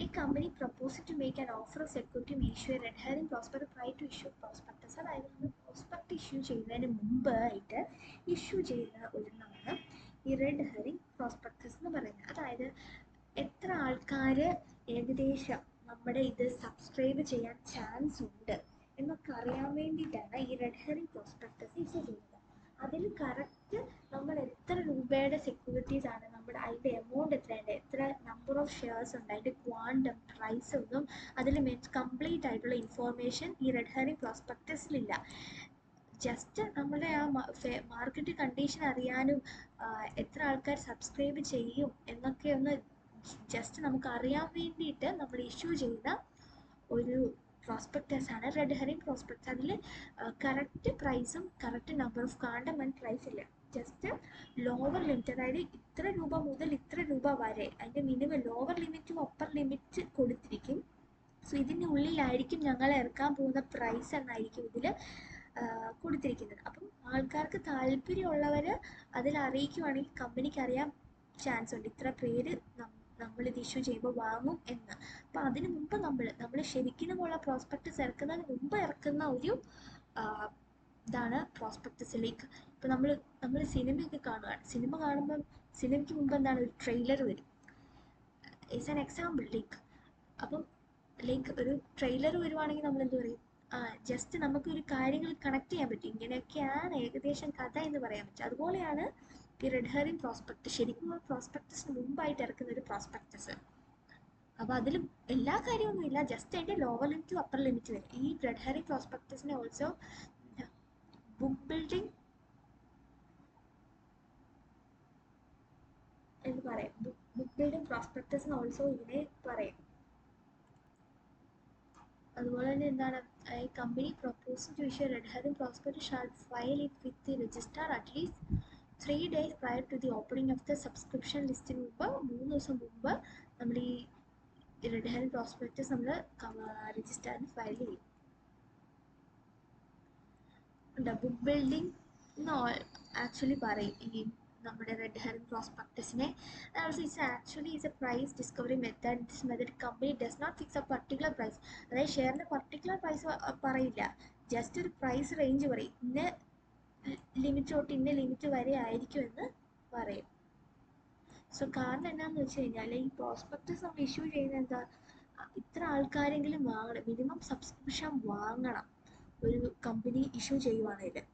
A company proposes to make an offer of security may issue a red herring prospectus prior to issue prospectus. അതായത് നമ്മൾ prospect issue ചെയ്യുന്നതിന് മുമ്പായിട്ട് issue ചെയ്യുന്ന ഒരെണ്ണമാണ് ഈ red herring prospectus എന്ന് പറയുന്നത്. അതായത് എത്ര ആൾക്കാർ ഏകദേശം നമ്മുടെ ഇത് സബ്സ്ക്രൈബ് ചെയ്യാൻ ചാൻസ് ഉണ്ട് എന്നൊക്കെ അറിയാൻ വേണ്ടിയിട്ടാണ് ഈ റെഡ് ഹെറിംഗ് പ്രോസ്പെക്ടസ് ഇഷ്യൂ ചെയ്യുന്നത്. അതിൽ കറക്റ്റ് നമ്മൾ എത്ര രൂപയുടെ സെക്യൂരിറ്റീസ് ആണ്, നമ്മുടെ അതിൻ്റെ എമൗണ്ട് എത്രയുണ്ട്, എത്ര നമ്പർ ഓഫ് ഷെയർസ് ഉണ്ട്, അതിൻ്റെ ക്വാണ്ടം, പ്രൈസ് ഒന്നും അതിൽ കംപ്ലീറ്റ് ആയിട്ടുള്ള ഇൻഫോർമേഷൻ ഈ റെഡ് ഹെറിംഗ് പ്രോസ്പെക്ടസിലില്ല. ജസ്റ്റ് നമ്മുടെ ആ മാർക്കറ്റ് കണ്ടീഷൻ അറിയാനും എത്ര ആൾക്കാർ സബ്സ്ക്രൈബ് ചെയ്യും എന്നൊക്കെ ഒന്ന് ജസ്റ്റ് നമുക്ക് അറിയാൻ വേണ്ടിയിട്ട് നമ്മൾ ഇഷ്യൂ ചെയ്ത ഒരു പ്രോസ്പെക്ടസ് ആണ് റെഡ് ഹെറിംഗ് പ്രോസ്പെക്ടസ്. അതിൽ കറക്റ്റ് പ്രൈസും correct number of quantum and price ഇല്ല. ജസ്റ്റ് ലോവർ ലിമിറ്റ്, അതായത് ഇത്ര രൂപ മുതൽ ഇത്ര രൂപ വരെ അതിൻ്റെ മിനിമം ലോവർ ലിമിറ്റും അപ്പർ ലിമിറ്റ് കൊടുത്തിരിക്കും. സോ ഇതിൻ്റെ ഉള്ളിലായിരിക്കും ഞങ്ങൾ ഇറക്കാൻ പോകുന്ന പ്രൈസ് എന്നായിരിക്കും ഇതിൽ കൊടുത്തിരിക്കുന്നത്. അപ്പം ആൾക്കാർക്ക് താല്പര്യമുള്ളവർ അതിൽ അറിയിക്കുവാണെങ്കിൽ കമ്പനിക്ക് അറിയാൻ ചാൻസ് ഉണ്ട് ഇത്ര പേര് നമ്മളിത് ഇഷ്യൂ ചെയ്യുമ്പോൾ വാങ്ങും എന്ന്. അപ്പോൾ അതിന് മുമ്പ് നമ്മൾ ശരിക്കുമുള്ള പ്രോസ്പെക്ടസ് ഇറക്കുന്നതിന് മുമ്പ് ഇറക്കുന്ന ഒരു ഇതാണ് പ്രോസ്പെക്ടസിലേക്ക്. ഇപ്പോൾ നമ്മൾ സിനിമയൊക്കെ കാണുകയാണ്. സിനിമ കാണുമ്പം സിനിമയ്ക്ക് മുമ്പ് എന്താണ്, ഒരു ട്രെയിലർ വരും. Is an example like. അപ്പം ലൈക്ക് ഒരു ട്രെയിലർ വരുവാണെങ്കിൽ നമ്മൾ എന്ത് പറയും, ജസ്റ്റ് നമുക്കൊരു കാര്യങ്ങൾ കണക്ട് ചെയ്യാൻ പറ്റും, ഇങ്ങനെയൊക്കെയാണ് ഏകദേശം കഥ എന്ന് പറയാൻ പറ്റും. അതുപോലെയാണ് ഈ റെഡ് ഹെറിംഗ് പ്രോസ്പെക്ടസ്. ശരിക്കും പ്രോസ്പെക്ടസിന് മുമ്പായിട്ട് ഇറക്കുന്ന ഒരു പ്രോസ്പെക്ടസ്. അപ്പോൾ അതിൽ എല്ലാ കാര്യമൊന്നും ഇല്ല, ജസ്റ്റ് അതിൻ്റെ ലോവർ ലിമിറ്റും അപ്പർ ലിമിറ്റ് വരും. ഈ റെഡ് ഹെറിംഗ് പ്രോസ്പെക്ടസിനെ ഓൾസോ ബുക്ക് ബിൽഡിംഗ് എന്ന് പറയും. ബുക്ക് ബിൽഡിംഗ് പ്രോസ്പെക്ടസ് എന്ന് ഓൾസോ ഇതിനെ പറയും. അതുപോലെ തന്നെ എന്താണ്, company proposing to issue red herring prospectus shall file it with the registrar at least 3 days prior to the opening of the subscription ലിസ്റ്റിന് മുമ്പ് 3 ദിവസം മുമ്പ് നമ്മൾ ഈ റെഡ് ഹെറിംഗ് പ്രോസ്പെക്ടസ് നമ്മൾ രജിസ്ട്രാറിന് ഫയൽ ചെയ്യും. ബുക്ക് ബിൽഡിംഗ് എന്ന് ആക്ച്വലി പറയും ഈ നമ്മുടെ റെഡ് ഹെറിംഗ് പ്രോസ്പെക്ടസിനെ. Also it's actually is a price discovery method. This method company does not fix a particular price. അതായത് ഷെയറിൻ്റെ പർട്ടിക്കുലർ പ്രൈസ് പറയില്ല, ജസ്റ്റ് ഒരു പ്രൈസ് റേഞ്ച് പറയും. ഇന്ന ലിമിറ്റ് തൊട്ട് ഇന്ന ലിമിറ്റ് വരെ ആയിരിക്കും എന്ന് പറയും. സോ കാരണം എന്താണെന്ന് വെച്ച് കഴിഞ്ഞാൽ ഈ പ്രോസ്പെക്ടസ് നമ്മൾ ഇഷ്യൂ ചെയ്യുന്നത് എന്താ, ഇത്ര ആൾക്കാരെങ്കിലും വാങ്ങണം, മിനിമം സബ്സ്ക്രിപ്ഷൻ വാങ്ങണം ഒരു കമ്പനി ഇഷ്യൂ ചെയ്യുവാണെങ്കിൽ.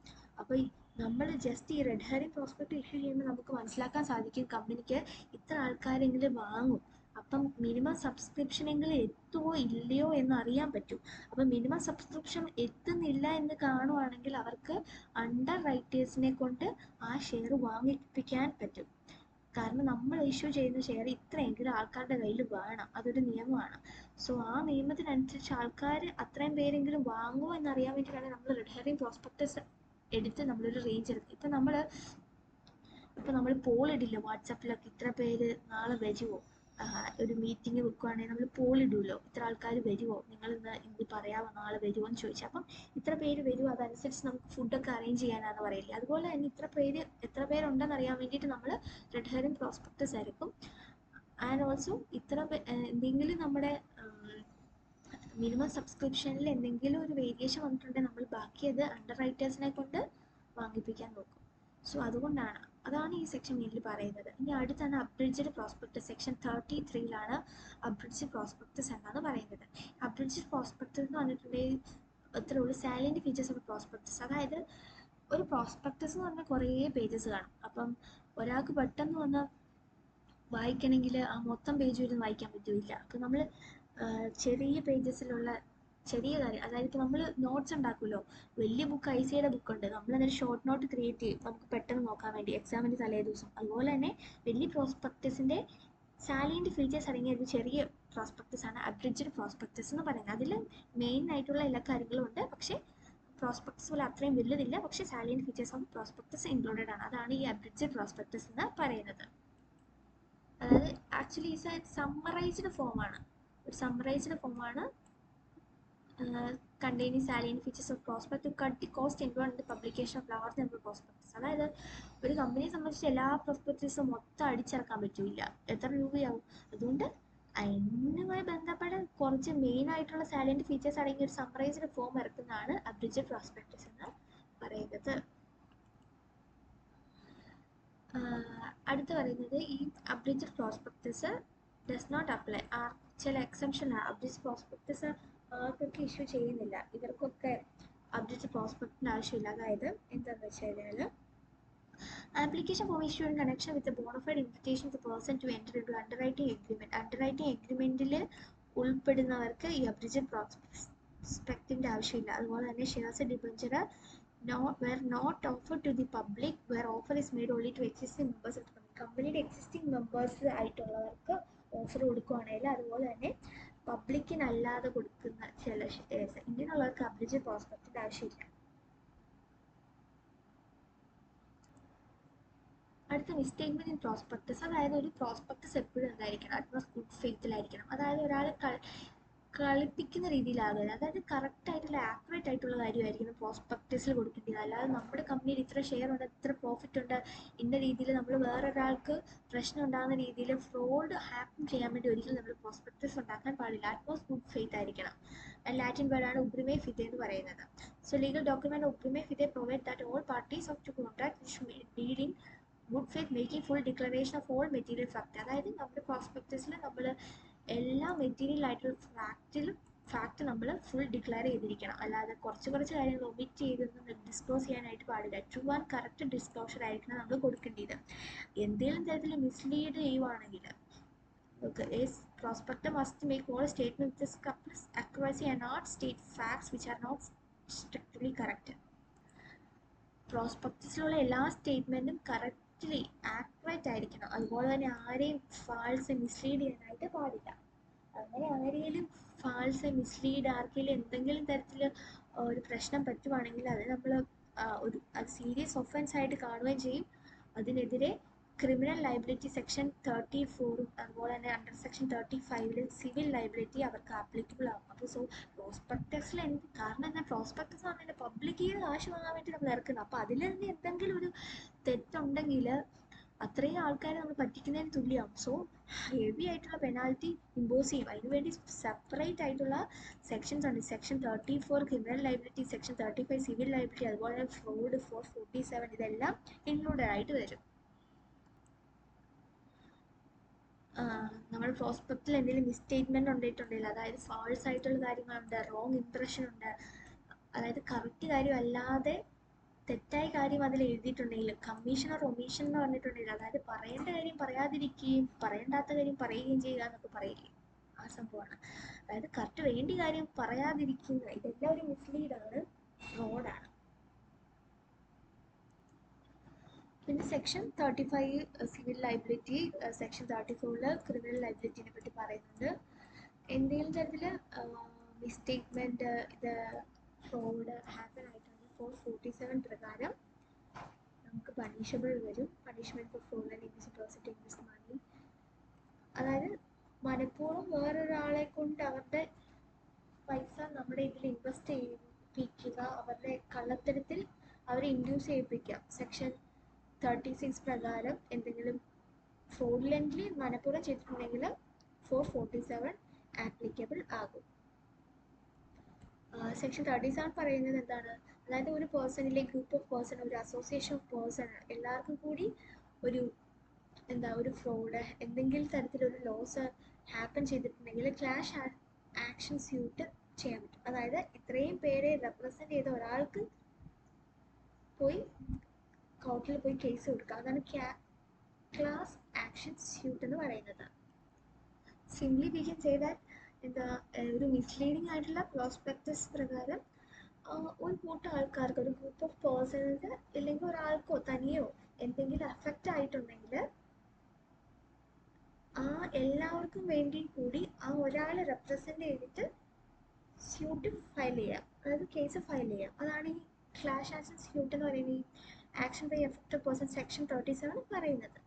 അപ്പോൾ നമ്മൾ ജസ്റ്റ് ഈ റെഡ് ഹെറിംഗ് പ്രോസ്പെക്ട് ഇഷ്യൂ ചെയ്യുമ്പോൾ നമുക്ക് മനസ്സിലാക്കാൻ സാധിക്കും കമ്പനിക്ക് ഇത്ര ആൾക്കാരെങ്കിലും വാങ്ങും, അപ്പം മിനിമം സബ്സ്ക്രിപ്ഷനെങ്കിലും എത്തുമോ ഇല്ലയോ എന്ന് അറിയാൻ പറ്റും. അപ്പം മിനിമം സബ്സ്ക്രിപ്ഷൻ എത്തുന്നില്ല എന്ന് കാണുവാണെങ്കിൽ അവർക്ക് അണ്ടർ റൈറ്റേഴ്സിനെ കൊണ്ട് ആ ഷെയർ വാങ്ങിപ്പിക്കാൻ പറ്റും. കാരണം നമ്മൾ ഇഷ്യൂ ചെയ്യുന്ന ഷെയർ ഇത്രയെങ്കിലും ആൾക്കാരുടെ കയ്യിൽ വേണം, അതൊരു നിയമമാണ്. സോ ആ നിയമത്തിനനുസരിച്ച് ആൾക്കാർ അത്രയും പേരെങ്കിലും വാങ്ങുമോ എന്നറിയാൻ വേണ്ടിയിട്ടാണ് നമ്മൾ റെഡ് ഹെറിംഗ് പ്രോസ്പെക്ടസ് എടുത്ത് നമ്മളൊരു റേഞ്ച് എടുക്കും. ഇപ്പം നമ്മൾ പോൾ ഇടില്ല വാട്സാപ്പിലൊക്കെ, ഇത്ര പേര് നാളെ വരുമോ, ഒരു മീറ്റിംഗ് വെക്കുകയാണെങ്കിൽ നമ്മൾ പോൾ ഇടുമല്ലോ, ഇത്ര ആൾക്കാർ വരുമോ, നിങ്ങൾ ഇന്ന് പറയാമോ നാളെ വരുമോ എന്ന് ചോദിച്ചാൽ അപ്പം ഇത്ര പേര് വരുമോ, അതനുസരിച്ച് നമുക്ക് ഫുഡൊക്കെ അറേഞ്ച് ചെയ്യാനാണെന്ന് പറയില്ലേ. അതുപോലെ തന്നെ എത്ര പേരുണ്ടെന്ന് അറിയാൻ വേണ്ടിയിട്ട് നമ്മൾ റെഡ് ഹെറിംഗ് പ്രോസ്പെക്ടസ് ആയിരിക്കും. ആൻഡ് ഓൾസോ എന്തെങ്കിലും നമ്മുടെ മിനിമം സബ്സ്ക്രിപ്ഷനിൽ എന്തെങ്കിലും ഒരു വേരിയേഷൻ വന്നിട്ടുണ്ടെങ്കിൽ നമ്മൾ ബാക്കി അത് അണ്ടർ റൈറ്റേഴ്സിനെ കൊണ്ട് വാങ്ങിപ്പിക്കാൻ നോക്കും. സോ അതാണ് ഈ സെക്ഷൻ മെയിനിൽ പറയുന്നത്. ഇനി അടുത്താണ് അബ്രിഡ്ജ്ഡ് പ്രോസ്പെക്ടസ്. സെക്ഷൻ 33 അബ്രിഡ്ജ്ഡ് പ്രോസ്പെക്ടസ് എന്നാണ് പറയുന്നത്. അബ്രിഡ്ജ്ഡ് പ്രോസ്പെക്ടസ് എന്ന് പറഞ്ഞിട്ടുണ്ടെങ്കിൽ അത്രേ ഉള്ളൂ സാലന്റ് ഫീച്ചേഴ്സ് ഓഫ് പ്രോസ്പെക്ടസ്. അതായത് ഒരു പ്രോസ്പെക്ടസ് എന്ന് പറഞ്ഞാൽ കുറേ പേജസ് കാണും. അപ്പം ഒരാൾക്ക് പെട്ടെന്ന് വന്ന് വായിക്കണമെങ്കിൽ ആ മൊത്തം പേജ് ഇരുന്ന് വായിക്കാൻ പറ്റില്ല. അപ്പം നമ്മൾ ചെറിയ പേജസിലുള്ള ചെറിയ കാര്യം, അതായത് ഇപ്പോൾ നമ്മൾ നോട്ട്സ് ഉണ്ടാക്കുമല്ലോ, വലിയ ബുക്ക് ICയുടെ ബുക്കുണ്ട്, നമ്മളെന്നൊരു ഷോർട്ട് നോട്ട് ക്രിയേറ്റ് ചെയ്യും നമുക്ക് പെട്ടെന്ന് നോക്കാൻ വേണ്ടി എക്സാമിൻ്റെ തലേ ദിവസം. അതുപോലെ തന്നെ വലിയ പ്രോസ്പെക്ടസിൻ്റെ സാലിയൻറ്റ് ഫീച്ചേഴ്സ് അടങ്ങിയ ഒരു ചെറിയ പ്രോസ്പെക്ടസ് ആണ് അബ്രിഡ്ജ്ഡ് പ്രോസ്പെക്ടസ് എന്ന് പറയുന്നത്. അതിൽ മെയിൻ ആയിട്ടുള്ള എല്ലാ കാര്യങ്ങളും ഉണ്ട്, പക്ഷേ പ്രോസ്പെക്ടസ് പോലെ അത്രയും വലുതില്ല, പക്ഷേ salient features of prospectus included ആണ്. അതാണ് ഈ അബ്രിഡ്ജ്ഡ് പ്രോസ്പെക്ടസ് എന്ന് പറയുന്നത്. അതായത് ആക്ച്വലി ഇസ് എ സമ്മറൈസ്ഡ് ഫോമാണ്, ഒരു സമ്മറൈസ്ഡ് ഫോമാണ് containing salient features of prospect to cut the cost involved in the publication of large number of prospectus. അതായത് ഒരു കമ്പനിയെ സംബന്ധിച്ച് എല്ലാ പ്രോസ്പെക്ടസും മൊത്തം അടിച്ചിറക്കാൻ പറ്റില്ല, എത്ര രൂപയാവും. അതുകൊണ്ട് അതിനുമായി ബന്ധപ്പെട്ട കുറച്ച് മെയിൻ ആയിട്ടുള്ള സാലന്റ് ഫീച്ചേഴ്സ് അടങ്ങിയ ഒരു സമ്മറൈസ്ഡ് ഫോം ഇറക്കുന്നതാണ് അബ്രിഡ്ജ്ഡ് പ്രോസ്പെക്ടസ് എന്ന് പറയുന്നത്. അടുത്ത് പറയുന്നത് ഈ അബ്രിഡ്ജ്ഡ് പ്രോസ്പെക്ടസ് ഡസ് നോട്ട് അപ്ലൈ. ചില എക്സംഷനാണ്. അബ്രിഡ്ജ്ഡ് പ്രോസ്പെക്ടസ് ആർക്കൊക്കെ ഇഷ്യൂ ചെയ്യുന്നില്ല, ഇവർക്കൊക്കെ അബ്രിഡ്ജ്ഡ് പ്രോസ്പെക്ടിൻ്റെ ആവശ്യമില്ല. അതായത് എന്താണെന്ന് വെച്ച് കഴിഞ്ഞാൽ application form issue in connection with bonafide invitation to person to enter into underwriting agreement. Underwriting എഗ്രിമെൻറ്റിൽ ഉൾപ്പെടുന്നവർക്ക് ഈ അബ്രിഡ്ജ്ഡ് പ്രോസ്പെക്ടിൻ്റെ ആവശ്യമില്ല. അതുപോലെ തന്നെ shares debenture were not offered to the public, where offer is made only to existing members of the company. കമ്പനിയുടെ existing members ആയിട്ടുള്ളവർക്ക് offer കൊടുക്കുകയാണെങ്കിൽ, അതുപോലെ തന്നെ പബ്ലിക്കിനല്ലാതെ കൊടുക്കുന്ന ചില ഷെയർസ്, ഇങ്ങനെയുള്ളവർക്ക് അബ്രിഡ്ജ്ഡ് പ്രോസ്പെക്ടിൻ്റെ ആവശ്യമില്ല. അടുത്ത മിസ്റ്റേക്ക്മെന്റ് ഇൻ പ്രോസ്പെക്ടസ്. അതായത് ഒരു പ്രോസ്പെക്ടസ് എപ്പോഴും എന്തായിരിക്കണം, അറ്റ്മോസ്റ്റ് ഗുഡ് ഫെയ്ത്തിലായിരിക്കണം. അതായത് ഒരാളെ കളിപ്പിക്കുന്ന രീതിയിലാകരുത്. അതായത് കറക്റ്റായിട്ടുള്ള ആക്യുറേറ്റ് ആയിട്ടുള്ള കാര്യമായിരിക്കണം പ്രോസ്പെക്ടസിൽ കൊടുക്കേണ്ടത്. അല്ലാതെ നമ്മുടെ കമ്പനിയിൽ ഇത്ര ഷെയർ ഉണ്ട്, ഇത്ര പ്രോഫിറ്റ് ഉണ്ട്, ഇന്ന രീതിയിൽ നമ്മൾ വേറൊരാൾക്ക് പ്രശ്നം ഉണ്ടാകുന്ന രീതിയിൽ ഫ്രോഡ് ഹാപ്പൻ ചെയ്യാൻ വേണ്ടി ഒരിക്കലും നമ്മൾ പ്രോസ്പെക്ടസ് ഉണ്ടാക്കാൻ പാടില്ല. അറ്റ്മോസ്റ്റ് ഗുഡ് ഫെയ്ത്ത് ആയിരിക്കണം. ലാറ്റിൻ വേർഡാണ് ഉബ്രിമേ ഫിതെ എന്ന് പറയുന്നത്. സോ ലീഗൽ ഡോക്യുമെന്റ് ഉബ്രിമേ ഫിതെ provide that all parties of to contract deal in good faith making full declaration of all material fact. അതായത് നമ്മുടെ പ്രോസ്പെക്ടസിൽ നമ്മൾ എല്ലാ മെറ്റീരിയൽ ആയിട്ടുള്ള ഫാക്റ്റ് നമ്മൾ ഫുൾ ഡിക്ലെയർ ചെയ്തിരിക്കണം. അല്ലാതെ കുറച്ച് കാര്യങ്ങൾ ഒമിറ്റ് ചെയ്തൊന്നും ഡിസ്ക്ലോസ് ചെയ്യാനായിട്ട് പാടില്ല. ട്രൂ ആൻഡ് കറക്റ്റ് ഡിസ്ക്ലോഷർ ആയിരിക്കണം നമ്മൾ കൊടുക്കേണ്ടത്. എന്തെങ്കിലും തരത്തിൽ മിസ്ലീഡ് ചെയ്യുവാണെങ്കിൽ prospector must make all statements with accuracy and not state facts which are not strictly correct. പ്രോസ്പെക്ടസിലുള്ള എല്ലാ സ്റ്റേറ്റ്മെൻറ്റും കറക്റ്റ്ലി ആക്യുറേറ്റ് ആയിരിക്കണം. അതുപോലെ തന്നെ ആരെയും ഫാൾസ് മിസ്ലീഡ് ചെയ്യാനായിട്ട് പാടില്ല. അങ്ങനെ ആരെങ്കിലും ഫാൾസ് മിസ്ലീഡ് ആർക്കെങ്കിലും എന്തെങ്കിലും തരത്തിൽ ഒരു പ്രശ്നം പറ്റുവാണെങ്കിൽ അത് നമ്മൾ അത് സീരിയസ് ഒഫൻസ് ആയിട്ട് കാണുകയും ചെയ്യും. അതിനെതിരെ ക്രിമിനൽ ലയബിലിറ്റി സെക്ഷൻ 34 അതുപോലെ തന്നെ അണ്ടർ സെക്ഷൻ 35 സിവിൽ ലയബിലിറ്റി അവർക്ക് ആപ്ലിക്കബിൾ ആകും. അപ്പോൾ പ്രോസ്പെക്ടസിൽ കാരണം എന്താ, പ്രോസ്പെക്ടസ് പറഞ്ഞാൽ പബ്ലിക് ചെയ്ത് കാശ് വാങ്ങാൻ വേണ്ടി നമ്മൾ ഇറക്കുന്നത്. അപ്പോൾ അതിൽ നിന്ന് എന്തെങ്കിലും ഒരു തെറ്റുണ്ടെങ്കിൽ അത്രയും ആൾക്കാരെ നമ്മൾ പറ്റിക്കുന്നതിന് തുല്യമാകും. സോ ഹെവി ആയിട്ടുള്ള പെനാൽറ്റി ഇമ്പോസ് ചെയ്യും. അതിനുവേണ്ടി സെപ്പറേറ്റ് ആയിട്ടുള്ള സെക്ഷൻസ് ഉണ്ട്. Section 34 criminal liability, section 35 civil liability, അതുപോലെ തന്നെ ഫ്രോഡ് 447 ഇതെല്ലാം ഇൻക്ലൂഡഡ് ആയിട്ട് വരും. നമ്മൾ പ്രോസ്പെക്റ്റിൽ എന്തെങ്കിലും മിസ്റ്റേറ്റ്മെൻറ്റ് ഉണ്ടായിട്ടുണ്ടെങ്കിൽ, അതായത് ഫാൾസ് ആയിട്ടുള്ള കാര്യങ്ങളുണ്ട്, റോങ് ഇംപ്രഷൻ ഉണ്ട്, അതായത് കറക്റ്റ് കാര്യം അല്ലാതെ തെറ്റായ കാര്യം അതിൽ എഴുതിയിട്ടുണ്ടെങ്കിൽ, കമ്മീഷൻ ഓർ ഒമീഷൻ എന്ന് പറഞ്ഞിട്ടുണ്ടെങ്കിൽ, അതായത് പറയേണ്ട കാര്യം പറയാതിരിക്കുകയും പറയേണ്ടാത്ത കാര്യം പറയുകയും ചെയ്യുക എന്നൊക്കെ പറയില്ലേ, ആ സംഭവമാണ്. അതായത് കറക്റ്റ് വേണ്ട കാര്യം പറയാതിരിക്കുക, ഇതെല്ലാം ഒരു മിസ്ലീഡാണ്, ഫ്രോഡാണ്. പിന്നെ section 35 civil liability, section 34 criminal ലയബിലിറ്റിനെ പറ്റി പറയുന്നുണ്ട്. എന്തെങ്കിലും തരത്തിൽ മിസ്റ്റേറ്റ്മെൻറ്റ് ഇത് ഫ്രോഡ് ഹാപ്പൻ ആയിട്ടുണ്ട് 447 പ്രകാരം നമുക്ക് പണിഷബിൾ വരും. Punishment for fraud and invest money. അതായത് മനഃപൂർവ്വം വേറൊരാളെ കൊണ്ട് അവരുടെ പൈസ നമ്മുടെ ഇതിൽ ഇൻവെസ്റ്റ് ചെയ്യിപ്പിക്കുക, അവരുടെ കള്ളത്തരത്തിൽ അവരെ ഇൻഡ്യൂസ് ചെയ്യിപ്പിക്കുക. സെക്ഷൻ 36 പ്രകാരം എന്തെങ്കിലും ഫ്രോഡുലൻ്റ്ലി മനഃപൂർവ്വം ചെയ്തിട്ടുണ്ടെങ്കിൽ 447 ആപ്ലിക്കബിൾ ആകും. സെക്ഷൻ 37 പറയുന്നത് എന്താണ്, അതായത് ഒരു പേഴ്സണിലെ ഗ്രൂപ്പ് ഓഫ് പേഴ്സൺ, ഒരു അസോസിയേഷൻ ഓഫ് പേഴ്സൺ എല്ലാവർക്കും കൂടി ഒരു ഫ്രോഡ് എന്തെങ്കിലും തരത്തിലൊരു ലോസ് ഹാപ്പൻ ചെയ്തിട്ടുണ്ടെങ്കിൽ ക്ലാഷ് ആക്ഷൻ സ്യൂട്ട് ചെയ്യാൻ പറ്റും. അതായത് ഇത്രയും പേരെ റെപ്രസെൻ്റ് ചെയ്ത ഒരാൾക്ക് പോയി കോർട്ടിൽ പോയി കേസ് കൊടുക്കുക. അതാണ് ക്ലാസ് ആക്ഷൻ സ്യൂട്ട് എന്ന് പറയുന്നത്. Simply we can say that ഒരു മിസ്ലീഡിങ് ആയിട്ടുള്ള പ്രോസ്പെക്ടസ് പ്രകാരം ഒരു കൂട്ടം ആൾക്കാർക്ക്, ഒരു ഗ്രൂപ്പ് ഓഫ് പേഴ്സൺസ് ഇല്ലെങ്കിൽ ഒരാൾക്കോ തനിയോ എന്തെങ്കിലും അഫക്റ്റ് ആയിട്ടുണ്ടെങ്കിൽ ആ എല്ലാവർക്കും വേണ്ടി കൂടി ആ ഒരാളെ റെപ്രസെൻ്റ് ചെയ്തിട്ട് സ്യൂട്ട് ഫയൽ ചെയ്യാം, അതായത് കേസ് ഫയൽ ചെയ്യാം. അതാണ് ഈ ക്ലാഷ് ആക്ഷൻ സ്യൂട്ട് എന്ന് പറയുന്നത്, ഈ action by affected person section 37 പറയുന്നത്.